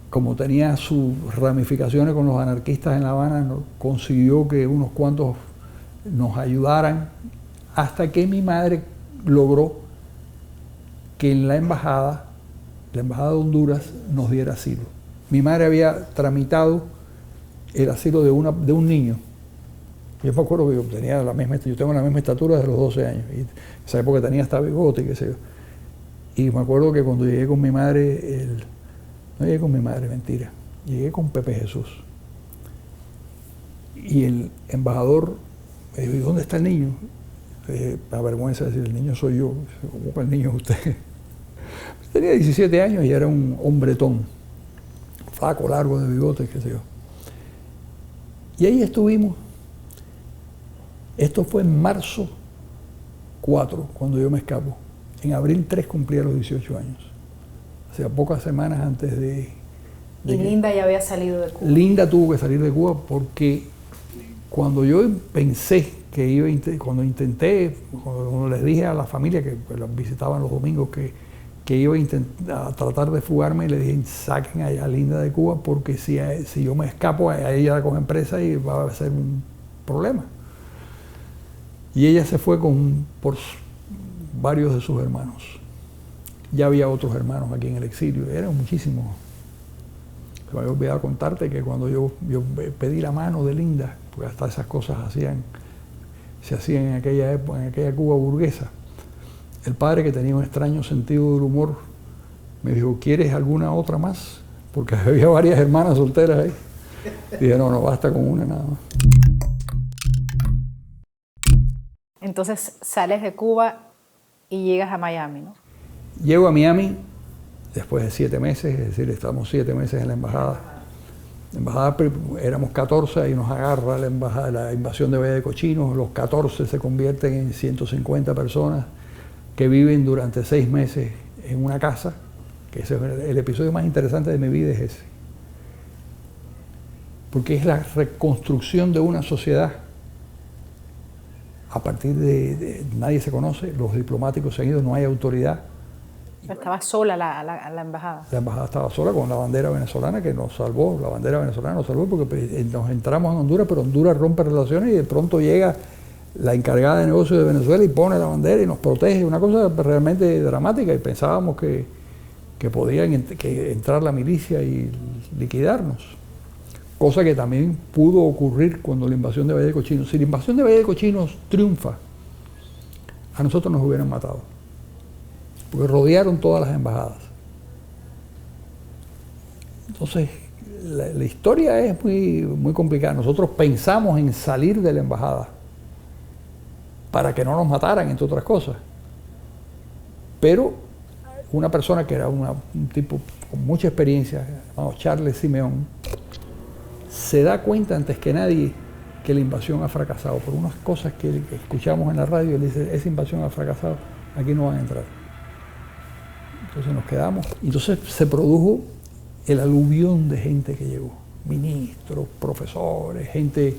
como tenía sus ramificaciones con los anarquistas en La Habana, consiguió que unos cuantos nos ayudaran, hasta que mi madre logró que en la embajada de Honduras nos diera asilo. Mi madre había tramitado el asilo de un niño. Yo me acuerdo que yo tengo la misma estatura de los 12 años. Y en esa época tenía hasta bigote y qué sé yo. Y me acuerdo que cuando llegué con mi madre, no llegué con mi madre, mentira, llegué con Pepe Jesús. Y el embajador me dijo, ¿y dónde está el niño? Me avergüenza decir, el niño soy yo. ¿Cómo que el niño es usted? Tenía 17 años y era un hombretón, flaco, largo, de bigote, qué sé yo. Y ahí estuvimos. Esto fue en marzo 4, cuando yo me escapo. En abril 3 cumplía los 18 años. O sea, pocas semanas antes de ¿Y Linda ya había salido de Cuba? Linda tuvo que salir de Cuba porque cuando yo pensé que iba, cuando les dije a la familia que pues, los visitaban los domingos que iba a tratar de fugarme, y le dije, saquen a Linda de Cuba porque si yo me escapo, a ella la cogen presa y va a ser un problema. Y ella se fue por varios de sus hermanos. Ya había otros hermanos aquí en el exilio, eran muchísimos. Se me había olvidado contarte que cuando yo pedí la mano de Linda, porque hasta esas cosas se hacían en aquella época, en aquella Cuba burguesa, el padre, que tenía un extraño sentido del humor, me dijo, ¿quieres alguna otra más? Porque había varias hermanas solteras ahí. Y dije, no, basta con una nada más. Entonces sales de Cuba y llegas a Miami, ¿no? Llego a Miami después de 7 meses, es decir, estamos 7 meses en la embajada. La embajada éramos 14 y nos agarra la invasión de Valle de Cochinos. Los 14 se convierten en 150 personas que viven durante 6 meses en una casa, que ese es el episodio más interesante de mi vida, es ese. Porque es la reconstrucción de una sociedad. A partir de nadie se conoce, los diplomáticos se han ido, no hay autoridad. Estaba sola la embajada. La embajada estaba sola con la bandera venezolana que nos salvó. La bandera venezolana nos salvó porque nos entramos en Honduras, pero Honduras rompe relaciones y de pronto llega la encargada de negocios de Venezuela y pone la bandera y nos protege. Una cosa realmente dramática, y pensábamos que podían entrar la milicia y liquidarnos. Cosa que también pudo ocurrir cuando la invasión de Valle de Cochinos. Si la invasión de Valle de Cochinos triunfa, a nosotros nos hubieran matado. Porque rodearon todas las embajadas. Entonces, la historia es muy complicada. Nosotros pensamos en salir de la embajada para que no nos mataran, entre otras cosas. Pero una persona que era un tipo con mucha experiencia, llamado Charles Simeón, se da cuenta antes que nadie que la invasión ha fracasado. Por unas cosas que escuchamos en la radio, él dice, esa invasión ha fracasado, aquí no van a entrar. Entonces nos quedamos. Entonces se produjo el aluvión de gente que llegó. Ministros, profesores, gente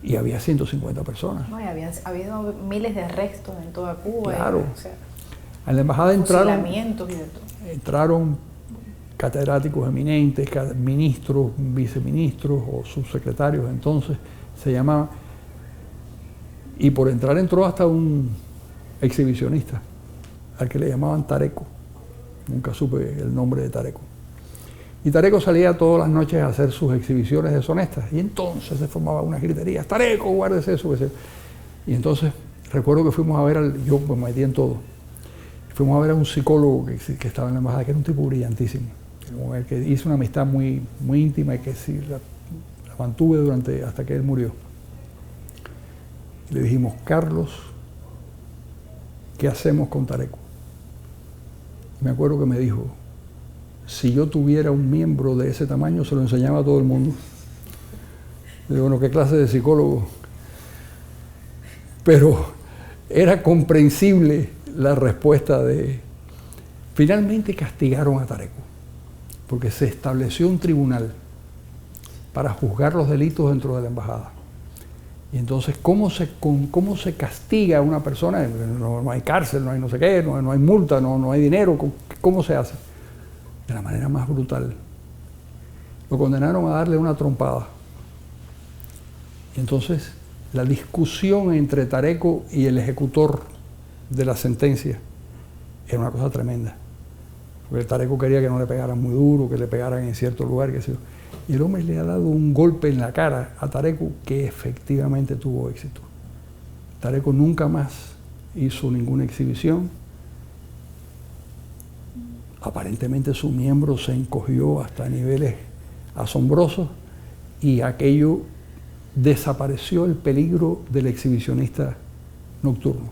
y había 150 personas. No, y había habido miles de arrestos en toda Cuba. Claro. O sea, a la embajada fusilamientos y de todo. entraron catedráticos eminentes, ministros, viceministros o subsecretarios, entonces se llamaban. Y por entrar entró hasta un exhibicionista, al que le llamaban Tareco. Nunca supe el nombre de Tareco. Y Tareco salía todas las noches a hacer sus exhibiciones deshonestas. Y entonces se formaba una gritería, Tareco, guárdese eso. Y entonces recuerdo que fuimos a ver, yo me metí en todo, fuimos a ver a un psicólogo que estaba en la embajada, que era un tipo brillantísimo, con el que hice una amistad muy íntima y que sí la mantuve hasta que él murió. Le dijimos, Carlos, ¿qué hacemos con Tareco? Me acuerdo que me dijo, si yo tuviera un miembro de ese tamaño, se lo enseñaba a todo el mundo. Le digo, bueno, ¿qué clase de psicólogo? Pero era comprensible la respuesta de Finalmente castigaron a Tareco, porque se estableció un tribunal para juzgar los delitos dentro de la embajada. Y entonces, ¿cómo se castiga a una persona? No hay cárcel, no hay no sé qué, no hay multa, no hay dinero. ¿Cómo se hace? De la manera más brutal. Lo condenaron a darle una trompada. Y entonces, la discusión entre Tareco y el ejecutor de la sentencia era una cosa tremenda. Porque Tareco quería que no le pegaran muy duro, que le pegaran en cierto lugar, qué sé yo. Y el hombre le ha dado un golpe en la cara a Tareco que efectivamente tuvo éxito. Tareco nunca más hizo ninguna exhibición. Aparentemente su miembro se encogió hasta niveles asombrosos y aquello desapareció el peligro del exhibicionista nocturno.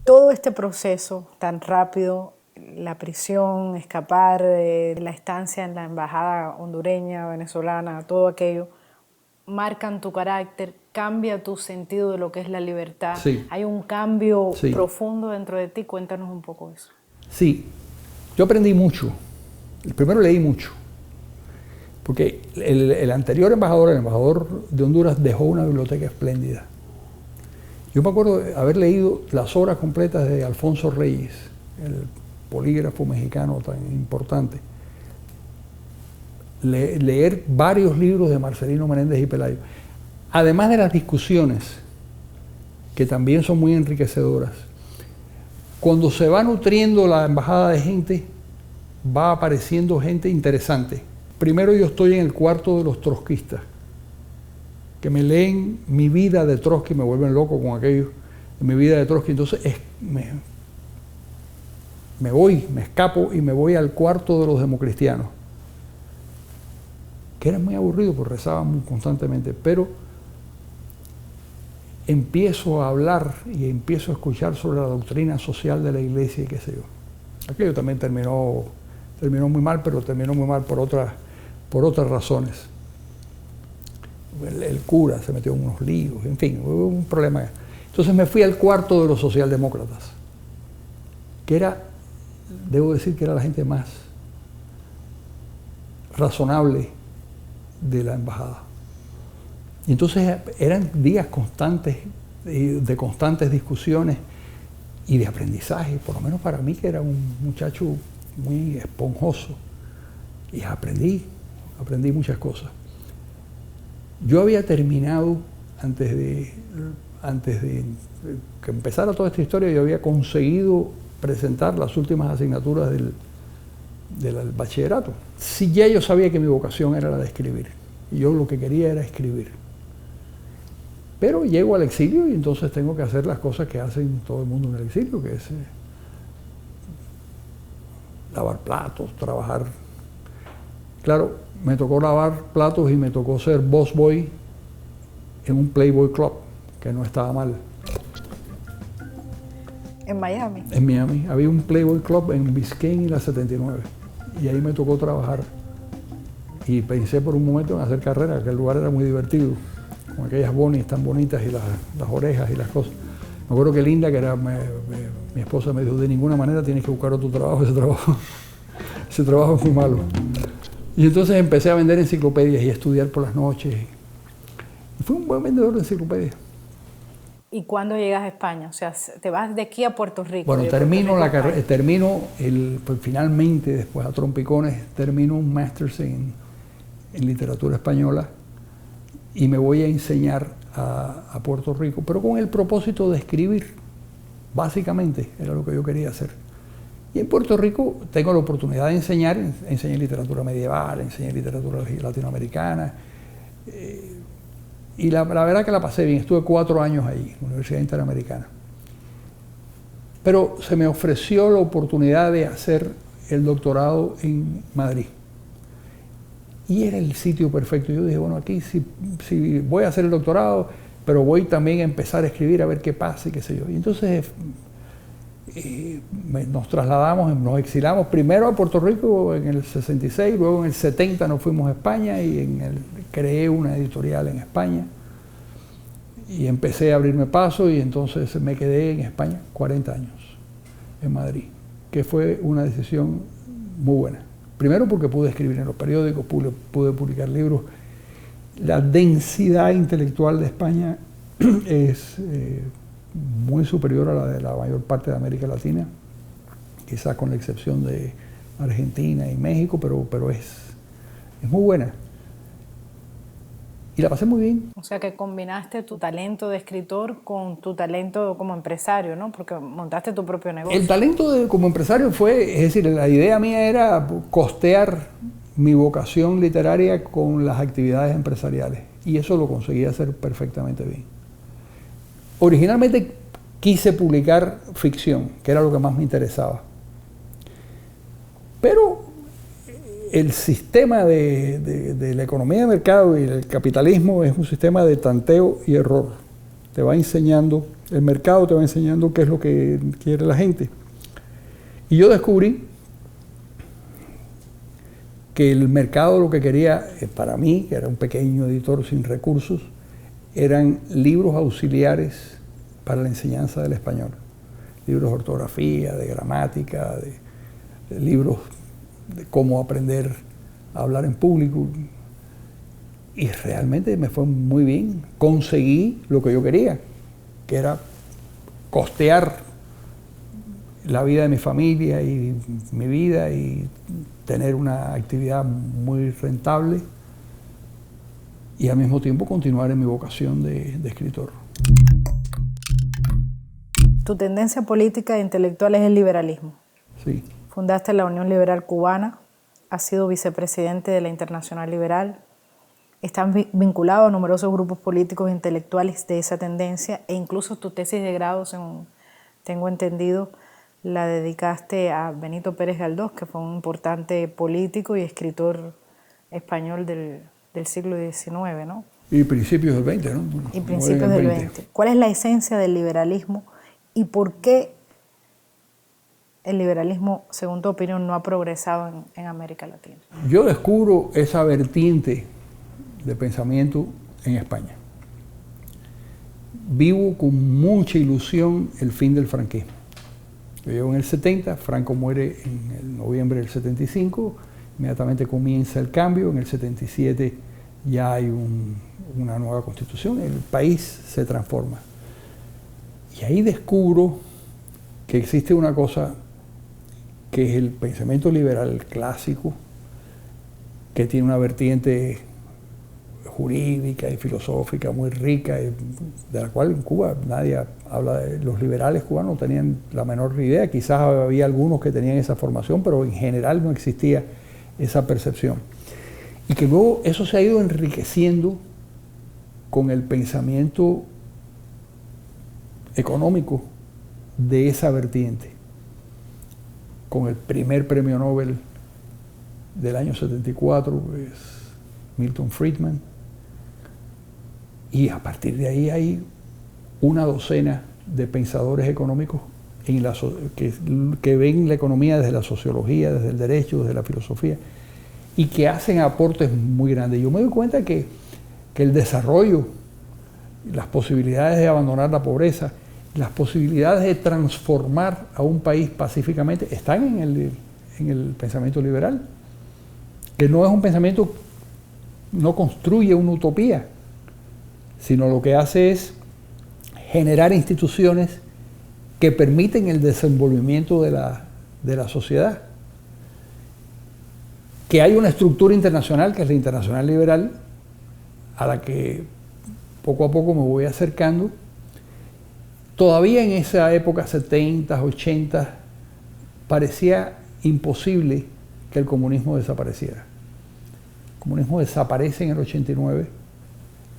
Todo este proceso tan rápido, la prisión, escapar de la estancia en la embajada hondureña, venezolana, todo aquello, marcan tu carácter, cambia tu sentido de lo que es la libertad. Sí. Hay un cambio Sí. profundo dentro de ti. Cuéntanos un poco eso. Sí, yo aprendí mucho. Primero leí mucho, porque el anterior embajador, el embajador de Honduras, dejó una biblioteca espléndida. Yo me acuerdo de haber leído las obras completas de Alfonso Reyes, el polígrafo mexicano tan importante. Leer varios libros de Marcelino Menéndez y Pelayo. Además de las discusiones, que también son muy enriquecedoras. Cuando se va nutriendo la embajada de gente, va apareciendo gente interesante. Primero yo estoy en el cuarto de los trotskistas, que me leen mi vida de Trotsky, me vuelven loco con aquello, mi vida de Trotsky. Entonces me escapo y me voy al cuarto de los democristianos, que era muy aburrido porque rezaban constantemente, pero empiezo a hablar y empiezo a escuchar sobre la doctrina social de la iglesia y qué sé yo. Aquello también terminó muy mal, pero terminó muy mal por otras razones. El cura se metió en unos líos, en fin, hubo un problema. Entonces me fui al cuarto de los socialdemócratas, que era, debo decir que era la gente más razonable de la embajada. Y entonces eran días constantes, de constantes discusiones y de aprendizaje, por lo menos para mí, que era un muchacho muy esponjoso. Y aprendí muchas cosas. Yo había terminado, antes de que empezara toda esta historia, yo había conseguido presentar las últimas asignaturas del bachillerato. Sí, ya yo sabía que mi vocación era la de escribir, y yo lo que quería era escribir. Pero llego al exilio y entonces tengo que hacer las cosas que hacen todo el mundo en el exilio, que es lavar platos, trabajar. Claro, me tocó lavar platos y me tocó ser busboy en un Playboy Club, que no estaba mal. En Miami. En Miami. Había un Playboy Club en Biscayne y la 79. Y ahí me tocó trabajar. Y pensé por un momento en hacer carrera, que el lugar era muy divertido, con aquellas bonis tan bonitas y las orejas y las cosas. Me acuerdo que Linda, que era mi esposa, me dijo: de ninguna manera tienes que buscar otro trabajo, ese trabajo es muy malo. Y entonces empecé a vender enciclopedias y a estudiar por las noches. Y fui un buen vendedor de enciclopedias. ¿Y cuándo llegas a España? O sea, te vas de aquí a Puerto Rico. Bueno, termino la carrera, pues finalmente, después a trompicones, termino un máster en literatura española y me voy a enseñar a Puerto Rico, pero con el propósito de escribir. Básicamente era lo que yo quería hacer. Y en Puerto Rico tengo la oportunidad de enseñar literatura medieval, enseñé literatura latinoamericana. Y la verdad que la pasé bien, estuve 4 años ahí, en la Universidad Interamericana. Pero se me ofreció la oportunidad de hacer el doctorado en Madrid. Y era el sitio perfecto. Yo dije, bueno, aquí sí voy a hacer el doctorado, pero voy también a empezar a escribir a ver qué pasa y qué sé yo. Y entonces nos trasladamos, nos exilamos primero a Puerto Rico en el 66, luego en el 70 nos fuimos a España y creé una editorial en España y empecé a abrirme paso y entonces me quedé en España 40 años. en Madrid, que fue una decisión muy buena. Primero porque pude escribir en los periódicos, pude publicar libros. La densidad intelectual de España es muy superior a la de la mayor parte de América Latina, quizás con la excepción de Argentina y México, pero es muy buena. Y la pasé muy bien. O sea que combinaste tu talento de escritor con tu talento como empresario, ¿no? Porque montaste tu propio negocio. El talento como empresario fue, es decir, la idea mía era costear mi vocación literaria con las actividades empresariales. Y eso lo conseguí hacer perfectamente bien. Originalmente quise publicar ficción, que era lo que más me interesaba. Pero el sistema de la economía de mercado y el capitalismo es un sistema de tanteo y error. Te va enseñando, el mercado te va enseñando qué es lo que quiere la gente. Y yo descubrí que el mercado lo que quería, para mí, que era un pequeño editor sin recursos, eran libros auxiliares para la enseñanza del español. Libros de ortografía, de gramática, de libros de cómo aprender a hablar en público. Y realmente me fue muy bien. Conseguí lo que yo quería, que era costear la vida de mi familia y mi vida y tener una actividad muy rentable y al mismo tiempo continuar en mi vocación de escritor. Tu tendencia política e intelectual es el liberalismo. Sí. Fundaste la Unión Liberal Cubana, has sido vicepresidente de la Internacional Liberal, estás vinculado a numerosos grupos políticos e intelectuales de esa tendencia e incluso tu tesis de grado, según tengo entendido, la dedicaste a Benito Pérez Galdós, que fue un importante político y escritor español del siglo XIX, ¿no? Y principios del XX, ¿no? Y principios del XX. ¿Cuál es la esencia del liberalismo y por qué el liberalismo, según tu opinión, no ha progresado en América Latina? Yo descubro esa vertiente de pensamiento en España. Vivo con mucha ilusión el fin del franquismo. Yo llego en el 70, Franco muere en el noviembre del 75, inmediatamente comienza el cambio, en el 77 ya hay una nueva constitución, el país se transforma. Y ahí descubro que existe una cosa que es el pensamiento liberal clásico, que tiene una vertiente jurídica y filosófica muy rica, de la cual en Cuba nadie habla. Los liberales cubanos no tenían la menor idea, quizás había algunos que tenían esa formación, pero en general no existía esa percepción. Y que luego eso se ha ido enriqueciendo con el pensamiento económico de esa vertiente, con el primer premio Nobel del año 74, es Milton Friedman, y a partir de ahí hay una docena de pensadores económicos que ven la economía desde la sociología, desde el derecho, desde la filosofía, y que hacen aportes muy grandes. Yo me doy cuenta que el desarrollo, las posibilidades de abandonar la pobreza, las posibilidades de transformar a un país pacíficamente están en el pensamiento liberal, que no es un pensamiento, no construye una utopía, sino lo que hace es generar instituciones que permiten el desenvolvimiento de la sociedad. Que hay una estructura internacional, que es la Internacional Liberal, a la que poco a poco me voy acercando. Todavía en esa época, 70, 80, parecía imposible que el comunismo desapareciera. El comunismo desaparece en el 89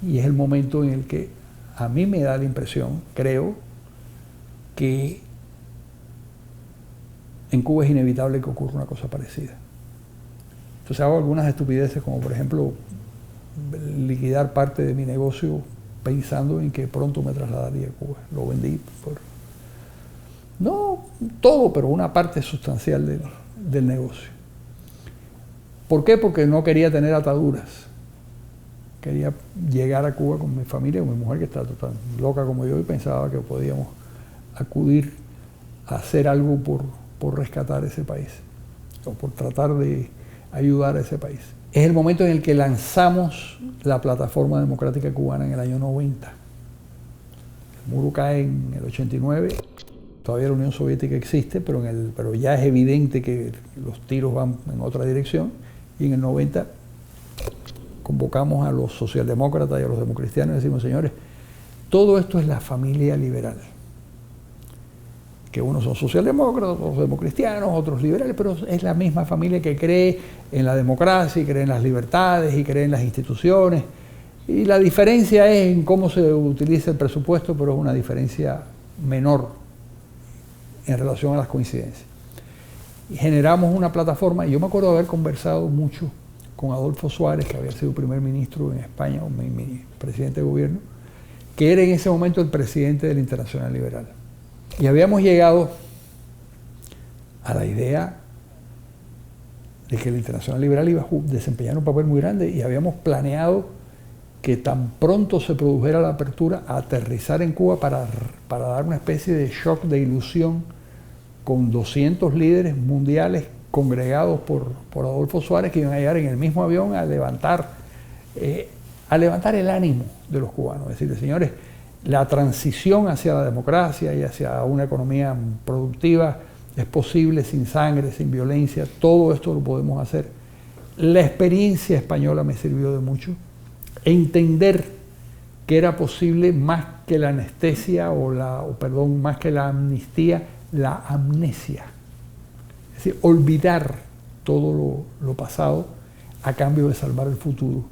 y es el momento en el que a mí me da la impresión, creo, que en Cuba es inevitable que ocurra una cosa parecida. Entonces hago algunas estupideces, como por ejemplo liquidar parte de mi negocio pensando en que pronto me trasladaría a Cuba. Lo vendí no todo, pero una parte sustancial del negocio. ¿Por qué? Porque no quería tener ataduras. Quería llegar a Cuba con mi familia, con mi mujer, que está tan loca como yo, y pensaba que podíamos acudir hacer algo por rescatar ese país, o por tratar de ayudar a ese país. Es el momento en el que lanzamos la Plataforma Democrática Cubana en el año 90. El muro cae en el 89, todavía la Unión Soviética existe, pero ya es evidente que los tiros van en otra dirección, y en el 90 convocamos a los socialdemócratas y a los democristianos y decimos, señores, todo esto es la familia liberal. Que unos son socialdemócratas, otros democristianos, otros liberales, pero es la misma familia que cree en la democracia, y cree en las libertades, y cree en las instituciones. Y la diferencia es en cómo se utiliza el presupuesto, pero es una diferencia menor en relación a las coincidencias. Y generamos una plataforma, y yo me acuerdo de haber conversado mucho con Adolfo Suárez, que había sido primer ministro en España, o mi presidente de gobierno, que era en ese momento el presidente de la Internacional Liberal. Y habíamos llegado a la idea de que la Internacional Liberal iba a desempeñar un papel muy grande, y habíamos planeado que tan pronto se produjera la apertura, a aterrizar en Cuba para dar una especie de shock de ilusión con 200 líderes mundiales congregados por Adolfo Suárez, que iban a llegar en el mismo avión a levantar el ánimo de los cubanos. Es decir, señores, la transición hacia la democracia y hacia una economía productiva es posible sin sangre, sin violencia, todo esto lo podemos hacer. La experiencia española me sirvió de mucho. Entender que era posible más que la anestesia más que la amnistía, la amnesia. Es decir, olvidar todo lo pasado a cambio de salvar el futuro.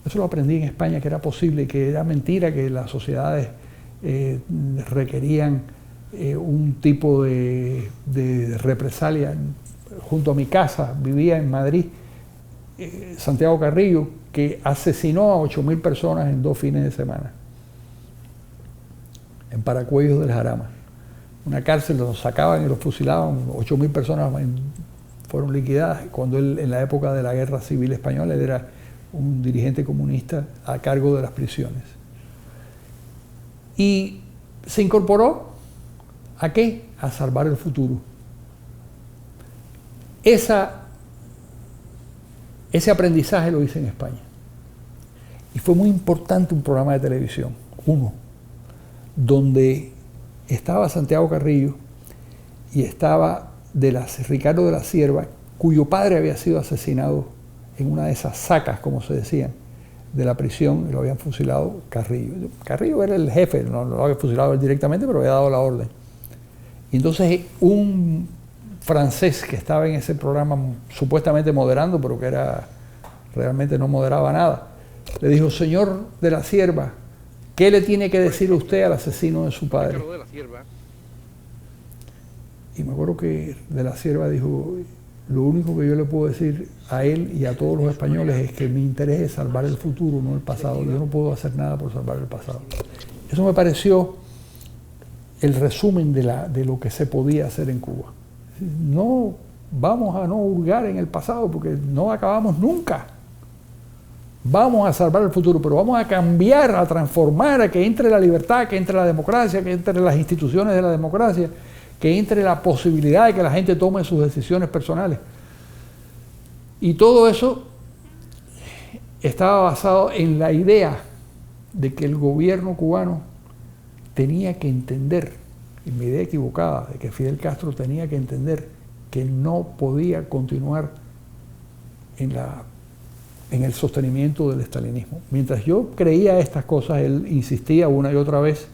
Eso lo aprendí en España, que era posible, que era mentira que las sociedades requerían un tipo de represalia. Junto a mi casa, vivía en Madrid, Santiago Carrillo, que asesinó a 8.000 personas en 2 fines de semana, en Paracuellos del Jarama. Una cárcel, los sacaban y los fusilaban, 8.000 personas fueron liquidadas, cuando él, en la época de la Guerra Civil Española, él era un dirigente comunista a cargo de las prisiones. Y se incorporó ¿a qué? A salvar el futuro. Ese aprendizaje lo hice en España. Y fue muy importante un programa de televisión, donde estaba Santiago Carrillo y estaba Ricardo de la Cierva, cuyo padre había sido asesinado en una de esas sacas, como se decían, de la prisión, y lo habían fusilado Carrillo. Carrillo era el jefe, no lo había fusilado él directamente, pero había dado la orden. Y entonces un francés que estaba en ese programa supuestamente moderando, pero que realmente no moderaba nada, le dijo: señor de la Cierva, ¿qué le tiene que decir usted al asesino de su padre? Y me acuerdo que de la Cierva dijo: lo único que yo le puedo decir a él y a todos los españoles es que mi interés es salvar el futuro, no el pasado. Yo no puedo hacer nada por salvar el pasado. Eso me pareció el resumen de lo que se podía hacer en Cuba. No vamos a no hurgar en el pasado porque no acabamos nunca. Vamos a salvar el futuro, pero vamos a cambiar, a transformar, a que entre la libertad, que entre la democracia, que entre las instituciones de la democracia, que entre la posibilidad de que la gente tome sus decisiones personales. Y todo eso estaba basado en la idea de que el gobierno cubano tenía que entender, y mi idea equivocada, de que Fidel Castro tenía que entender que no podía continuar en el sostenimiento del estalinismo. Mientras yo creía estas cosas, él insistía una y otra vez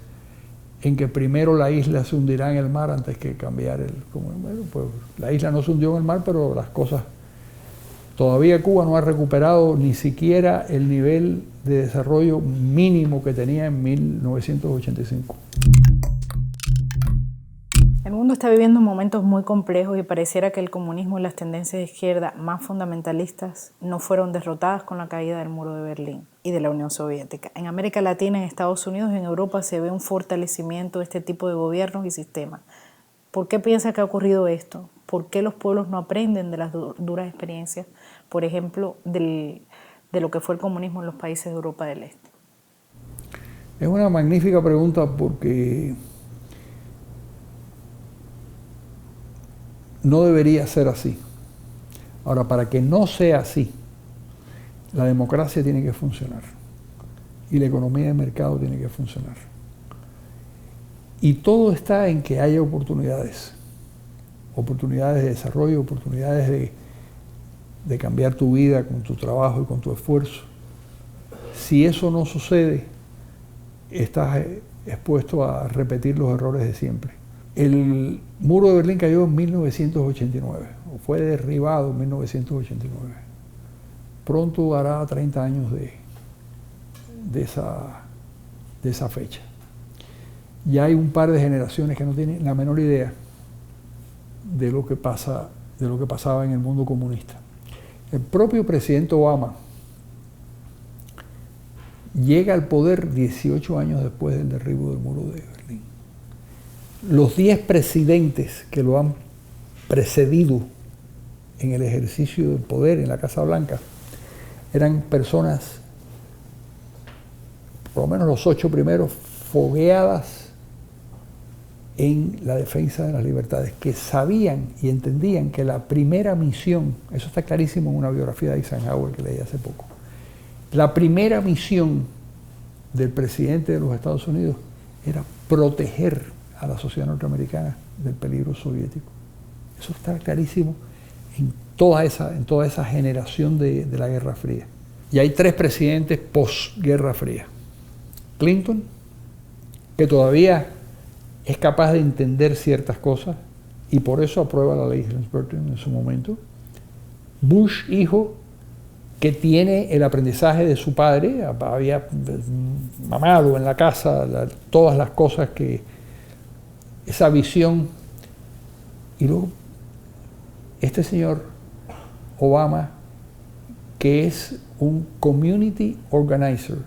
en que primero la isla se hundirá en el mar antes que cambiar bueno, pues la isla no se hundió en el mar, pero las cosas... Todavía Cuba no ha recuperado ni siquiera el nivel de desarrollo mínimo que tenía en 1985. El mundo está viviendo momentos muy complejos y pareciera que el comunismo y las tendencias de izquierda más fundamentalistas no fueron derrotadas con la caída del muro de Berlín y de la Unión Soviética. En América Latina, en Estados Unidos y en Europa se ve un fortalecimiento de este tipo de gobiernos y sistemas. ¿Por qué piensa que ha ocurrido esto? ¿Por qué los pueblos no aprenden de las duras experiencias, por ejemplo, de lo que fue el comunismo en los países de Europa del Este? Es una magnífica pregunta porque no debería ser así. Ahora, para que no sea así, la democracia tiene que funcionar y la economía de mercado tiene que funcionar. Y todo está en que haya oportunidades de desarrollo, oportunidades de cambiar tu vida con tu trabajo y con tu esfuerzo. Si eso no sucede, estás expuesto a repetir los errores de siempre. El muro de Berlín cayó en 1989, o fue derribado en 1989. Pronto hará 30 años de esa fecha. Ya hay un par de generaciones que no tienen la menor idea de lo que pasaba en el mundo comunista. El propio presidente Obama llega al poder 18 años después del derribo del muro de Berlín. Los 10 presidentes que lo han precedido en el ejercicio del poder en la Casa Blanca eran personas, por lo menos los 8 primeros, fogueadas en la defensa de las libertades, que sabían y entendían que la primera misión, eso está clarísimo en una biografía de Eisenhower que leí hace poco, la primera misión del presidente de los Estados Unidos era proteger a la sociedad norteamericana del peligro soviético. Eso está clarísimo en toda esa generación de la Guerra Fría. Y hay 3 presidentes post-Guerra Fría. Clinton, que todavía es capaz de entender ciertas cosas y por eso aprueba la ley Helms-Burton en su momento. Bush, hijo, que tiene el aprendizaje de su padre, había mamado en la casa todas las cosas esa visión. Y luego este señor Obama, que es un community organizer,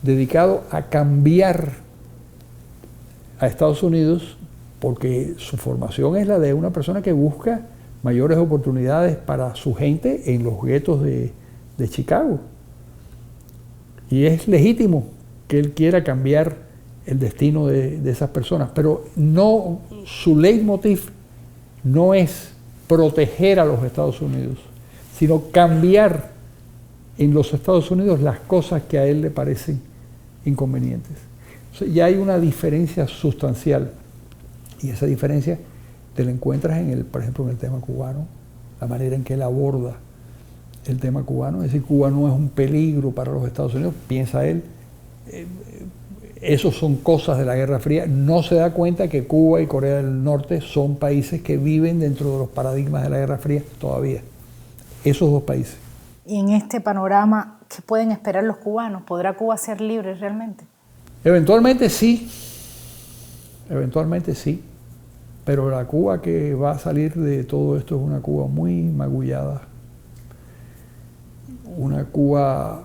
dedicado a cambiar a Estados Unidos, porque su formación es la de una persona que busca mayores oportunidades para su gente en los guetos de Chicago. Y es legítimo que él quiera cambiar el destino de esas personas, pero no, su leitmotiv no es proteger a los Estados Unidos, sino cambiar en los Estados Unidos las cosas que a él le parecen inconvenientes. O sea, ya hay una diferencia sustancial y esa diferencia te la encuentras por ejemplo, en el tema cubano, la manera en que él aborda el tema cubano, es decir, Cuba no es un peligro para los Estados Unidos, piensa él, eso son cosas de la Guerra Fría, no se da cuenta que Cuba y Corea del Norte son países que viven dentro de los paradigmas de la Guerra Fría todavía, esos 2 países. Y en este panorama, ¿qué pueden esperar los cubanos? ¿Podrá Cuba ser libre realmente? Eventualmente sí, pero la Cuba que va a salir de todo esto es una Cuba muy magullada, una Cuba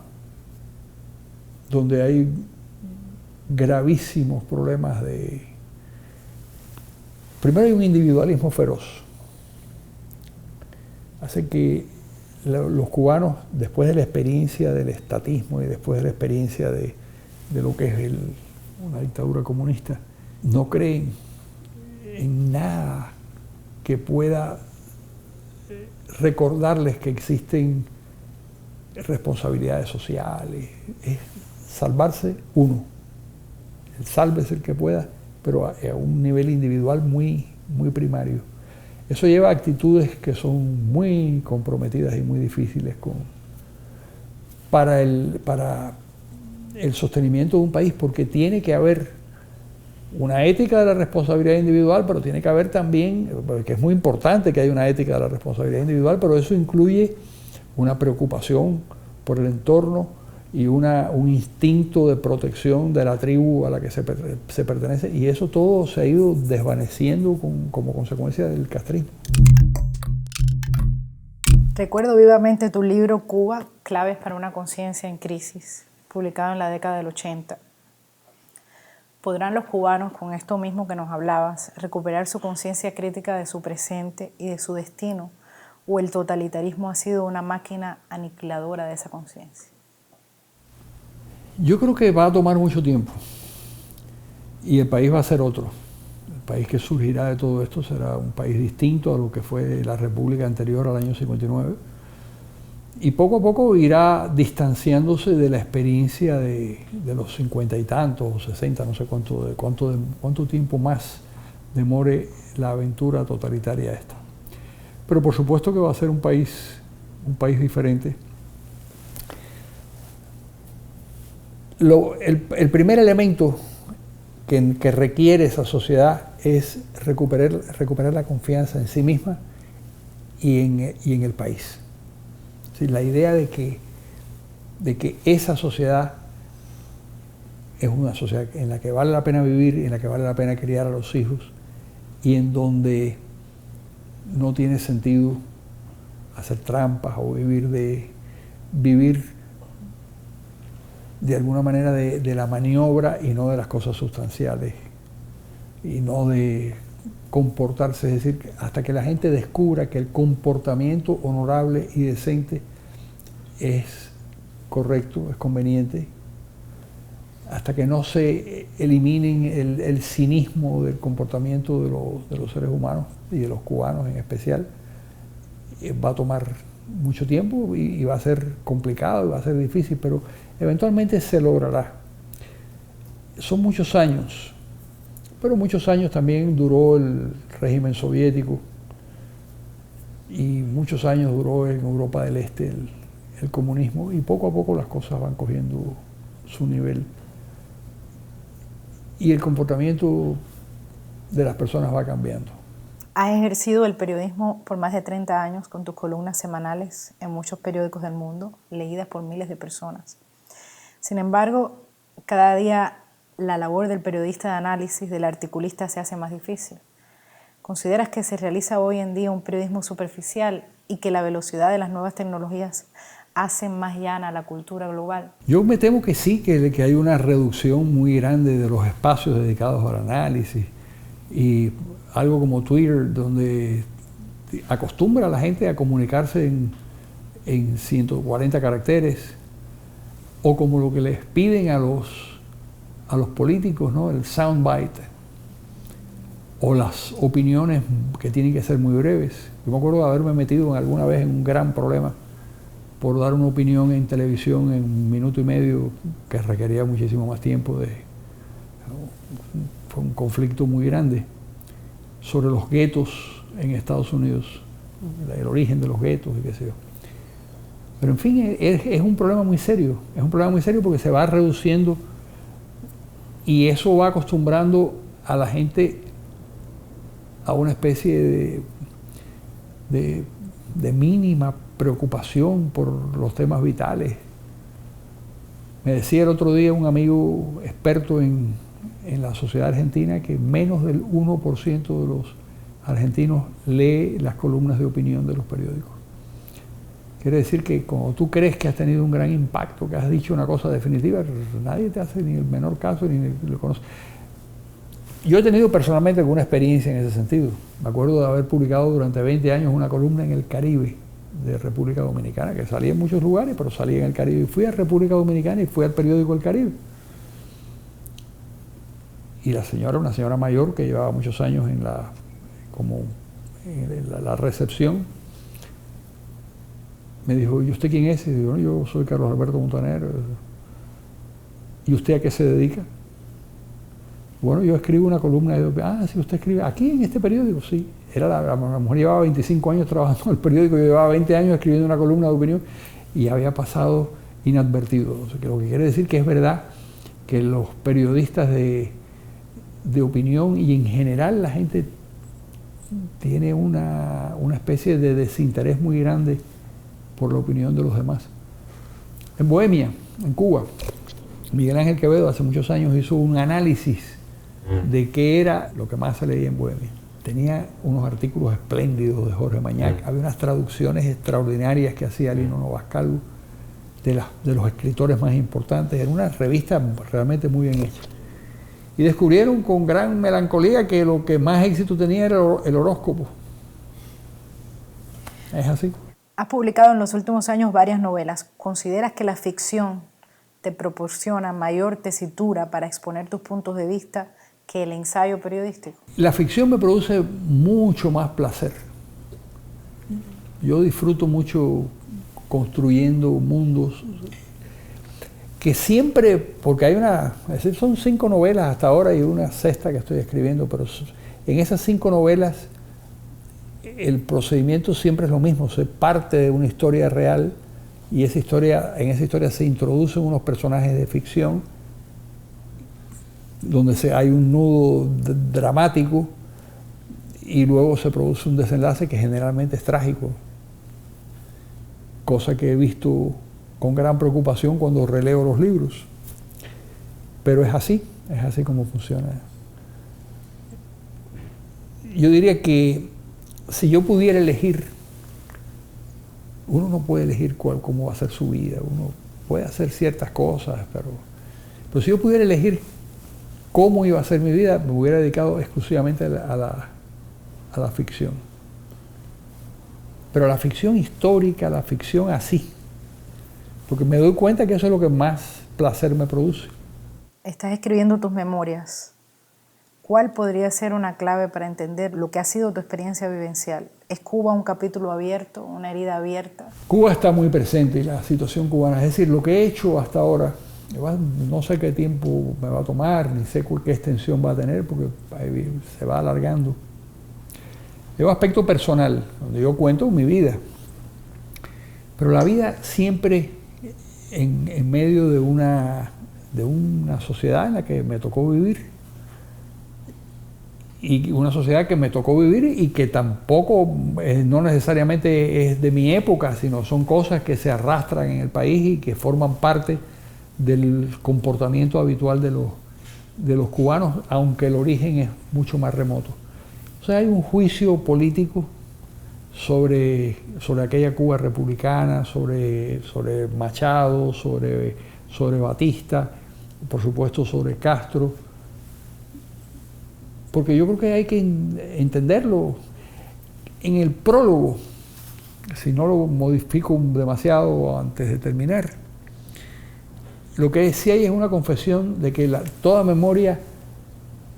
donde hay gravísimos problemas primero hay un individualismo feroz, hace que los cubanos, después de la experiencia del estatismo y después de la experiencia de lo que es una dictadura comunista, no creen en nada que pueda recordarles que existen responsabilidades sociales. Es salvarse uno, sálvese el que pueda, pero a un nivel individual muy, muy primario. Eso lleva a actitudes que son muy comprometidas y muy difíciles para el sostenimiento de un país, porque tiene que haber una ética de la responsabilidad individual, pero tiene que haber también, porque es muy importante que haya una ética de la responsabilidad individual, pero eso incluye una preocupación por el entorno y un instinto de protección de la tribu a la que se pertenece, y eso todo se ha ido desvaneciendo como consecuencia del castrismo. Recuerdo vivamente tu libro Cuba, Claves para una conciencia en crisis, publicado en la década del 80. ¿Podrán los cubanos, con esto mismo que nos hablabas, recuperar su conciencia crítica de su presente y de su destino? ¿O el totalitarismo ha sido una máquina aniquiladora de esa conciencia? Yo creo que va a tomar mucho tiempo y el país va a ser otro. El país que surgirá de todo esto será un país distinto a lo que fue la república anterior al año 59. Y poco a poco irá distanciándose de la experiencia de los 50 y tantos o 60, no sé cuánto tiempo más demore la aventura totalitaria esta. Pero por supuesto que va a ser un país diferente. El primer elemento que requiere esa sociedad es recuperar la confianza en sí misma y en el país. Sí, la idea de que esa sociedad es una sociedad en la que vale la pena vivir, en la que vale la pena criar a los hijos y en donde no tiene sentido hacer trampas o vivir de alguna manera de la maniobra y no de las cosas sustanciales y no de comportarse, es decir, hasta que la gente descubra que el comportamiento honorable y decente es correcto, es conveniente, hasta que no se eliminen el cinismo del comportamiento de los seres humanos y de los cubanos en especial, va a tomar mucho tiempo y va a ser complicado y va a ser difícil, pero eventualmente se logrará. Son muchos años, pero muchos años también duró el régimen soviético y muchos años duró en Europa del Este el comunismo y poco a poco las cosas van cogiendo su nivel y el comportamiento de las personas va cambiando. Has ejercido el periodismo por más de 30 años con tus columnas semanales en muchos periódicos del mundo, leídas por miles de personas. Sin embargo, cada día la labor del periodista de análisis, del articulista, se hace más difícil. ¿Consideras que se realiza hoy en día un periodismo superficial y que la velocidad de las nuevas tecnologías hace más llana la cultura global? Yo me temo que sí, que hay una reducción muy grande de los espacios dedicados al análisis y algo como Twitter, donde acostumbra a la gente a comunicarse en 140 caracteres, o como lo que les piden a los políticos, ¿no? El soundbite, o las opiniones que tienen que ser muy breves. Yo me acuerdo de haberme metido alguna vez en un gran problema por dar una opinión en televisión en 1 minuto y medio, que requería muchísimo más tiempo. Fue un conflicto muy grande sobre los guetos en Estados Unidos, el origen de los guetos y qué sé yo. Pero en fin, es un problema muy serio, porque se va reduciendo y eso va acostumbrando a la gente a una especie de mínima preocupación por los temas vitales. Me decía el otro día un amigo experto en la sociedad argentina que menos del 1% de los argentinos lee las columnas de opinión de los periódicos. Quiere decir que cuando tú crees que has tenido un gran impacto, que has dicho una cosa definitiva, nadie te hace ni el menor caso ni lo conoce. Yo he tenido personalmente alguna experiencia en ese sentido. Me acuerdo de haber publicado durante 20 años una columna en el Caribe de República Dominicana, que salía en muchos lugares, pero salía en el Caribe. Y fui a República Dominicana y fui al periódico El Caribe. Y la señora, una señora mayor que llevaba muchos años en la recepción, me dijo, ¿y usted quién es? Y digo, yo soy Carlos Alberto Montaner. ¿Y usted a qué se dedica? Bueno, yo escribo una columna. Sí, usted escribe aquí en este periódico, sí. La mujer llevaba 25 años trabajando en el periódico, yo llevaba 20 años escribiendo una columna de opinión y había pasado inadvertido. O sea, que lo que quiere decir que es verdad que los periodistas de opinión y en general la gente tiene una especie de desinterés muy grande por la opinión de los demás. En Bohemia, en Cuba, Miguel Ángel Quevedo hace muchos años hizo un análisis de qué era lo que más se leía en Bohemia. Tenía unos artículos espléndidos de Jorge Mañac, había unas traducciones extraordinarias que hacía Lino Novascalvo de los escritores más importantes. Era una revista realmente muy bien hecha. Y descubrieron con gran melancolía que lo que más éxito tenía era el horóscopo. Es así. Has publicado en los últimos años varias novelas. ¿Consideras que la ficción te proporciona mayor tesitura para exponer tus puntos de vista que el ensayo periodístico? La ficción me produce mucho más placer. Yo disfruto mucho construyendo mundos que siempre, porque hay son 5 novelas hasta ahora y una sexta que estoy escribiendo, pero en esas 5 novelas el procedimiento siempre es lo mismo, se parte de una historia real y en esa historia se introducen unos personajes de ficción donde hay un nudo dramático y luego se produce un desenlace que generalmente es trágico, cosa que he visto con gran preocupación cuando releo los libros. Pero es así como funciona. Yo diría que si yo pudiera elegir, uno no puede elegir cómo va a ser su vida, uno puede hacer ciertas cosas, pero si yo pudiera elegir cómo iba a ser mi vida, me hubiera dedicado exclusivamente a la ficción. Pero a la ficción histórica, a la ficción así, porque me doy cuenta que eso es lo que más placer me produce. Estás escribiendo tus memorias. ¿Cuál podría ser una clave para entender lo que ha sido tu experiencia vivencial? ¿Es Cuba un capítulo abierto, una herida abierta? Cuba está muy presente y la situación cubana. Es decir, lo que he hecho hasta ahora, no sé qué tiempo me va a tomar, ni sé qué extensión va a tener, porque se va alargando. Es un aspecto personal, donde yo cuento mi vida. Pero la vida siempre en medio de una sociedad en la que me tocó vivir. Y una sociedad que me tocó vivir y que tampoco, no necesariamente es de mi época, sino son cosas que se arrastran en el país y que forman parte del comportamiento habitual de los cubanos, aunque el origen es mucho más remoto. O sea, hay un juicio político sobre aquella Cuba republicana, sobre Machado, sobre Batista, por supuesto sobre Castro, porque yo creo que hay que entenderlo. En el prólogo, si no lo modifico demasiado antes de terminar, lo que sí hay es una confesión de que toda memoria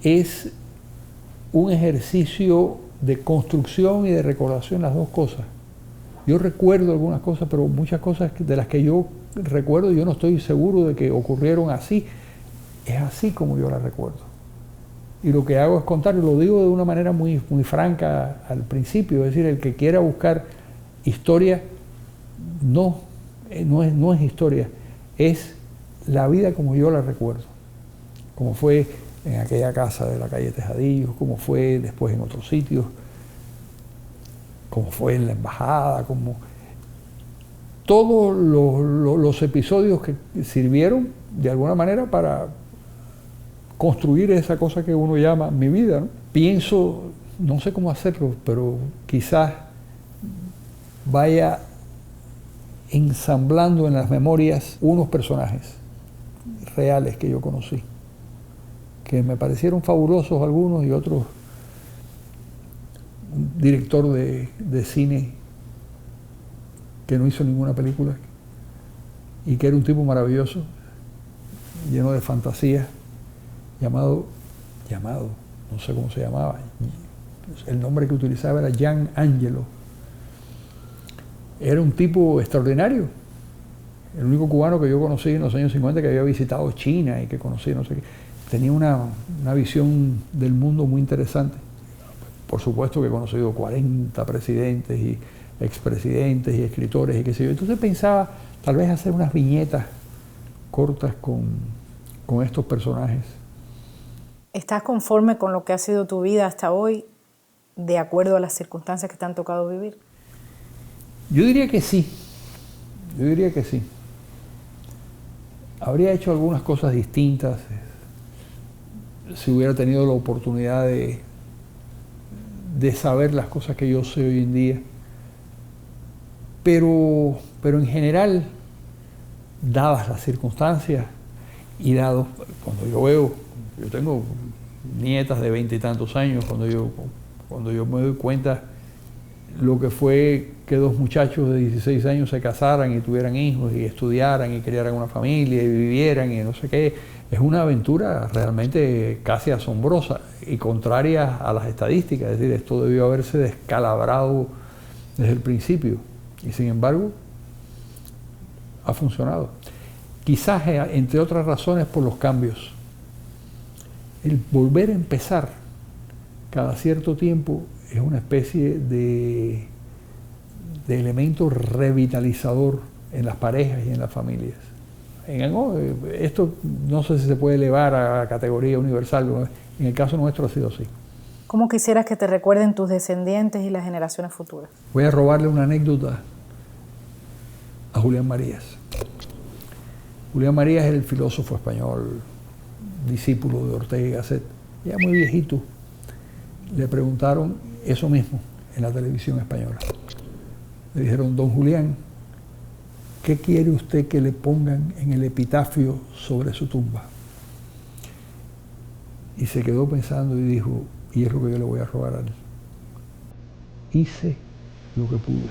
es un ejercicio de construcción y de recordación, las dos cosas. Yo recuerdo algunas cosas, pero muchas cosas de las que yo recuerdo, yo no estoy seguro de que ocurrieron así. Es así como yo las recuerdo. Y lo que hago es contar, y lo digo de una manera muy, muy franca al principio, es decir, el que quiera buscar historia, no es historia, es la vida como yo la recuerdo, como fue en aquella casa de la calle Tejadillos, como fue después en otros sitios, como fue en la embajada, como todos los episodios que sirvieron de alguna manera para construir esa cosa que uno llama mi vida, ¿no? Pienso, no sé cómo hacerlo, pero quizás vaya ensamblando en las memorias unos personajes reales que yo conocí, que me parecieron fabulosos algunos y otros. Un director de cine que no hizo ninguna película y que era un tipo maravilloso, lleno de fantasía, llamado, no sé cómo se llamaba, el nombre que utilizaba era Gian Angelo. Era un tipo extraordinario, el único cubano que yo conocí en los años 50 que había visitado China y que conocí, no sé qué. Tenía una visión del mundo muy interesante. Por supuesto que he conocido 40 presidentes y expresidentes y escritores y qué sé yo. Entonces pensaba tal vez hacer unas viñetas cortas con estos personajes. ¿Estás conforme con lo que ha sido tu vida hasta hoy, de acuerdo a las circunstancias que te han tocado vivir? Yo diría que sí. Habría hecho algunas cosas distintas si hubiera tenido la oportunidad de saber las cosas que yo sé hoy en día. Pero en general, dadas las circunstancias y dados, cuando yo tengo nietas de 20 y tantos años, cuando yo me doy cuenta lo que fue que dos muchachos de 16 años se casaran y tuvieran hijos y estudiaran y criaran una familia y vivieran y no sé qué. Es una aventura realmente casi asombrosa y contraria a las estadísticas. Es decir, esto debió haberse descalabrado desde el principio y sin embargo ha funcionado. Quizás, entre otras razones, por los cambios. El volver a empezar cada cierto tiempo es una especie de elemento revitalizador en las parejas y en las familias. Esto no sé si se puede elevar a categoría universal, en el caso nuestro ha sido así. ¿Cómo quisieras que te recuerden tus descendientes y las generaciones futuras? Voy a robarle una anécdota a Julián Marías. Julián Marías era el filósofo español, discípulo de Ortega y Gasset, ya muy viejito. Le preguntaron eso mismo en la televisión española. Le dijeron: don Julián, ¿qué quiere usted que le pongan en el epitafio sobre su tumba? Y se quedó pensando y dijo, y es lo que yo le voy a robar a él: hice lo que pude.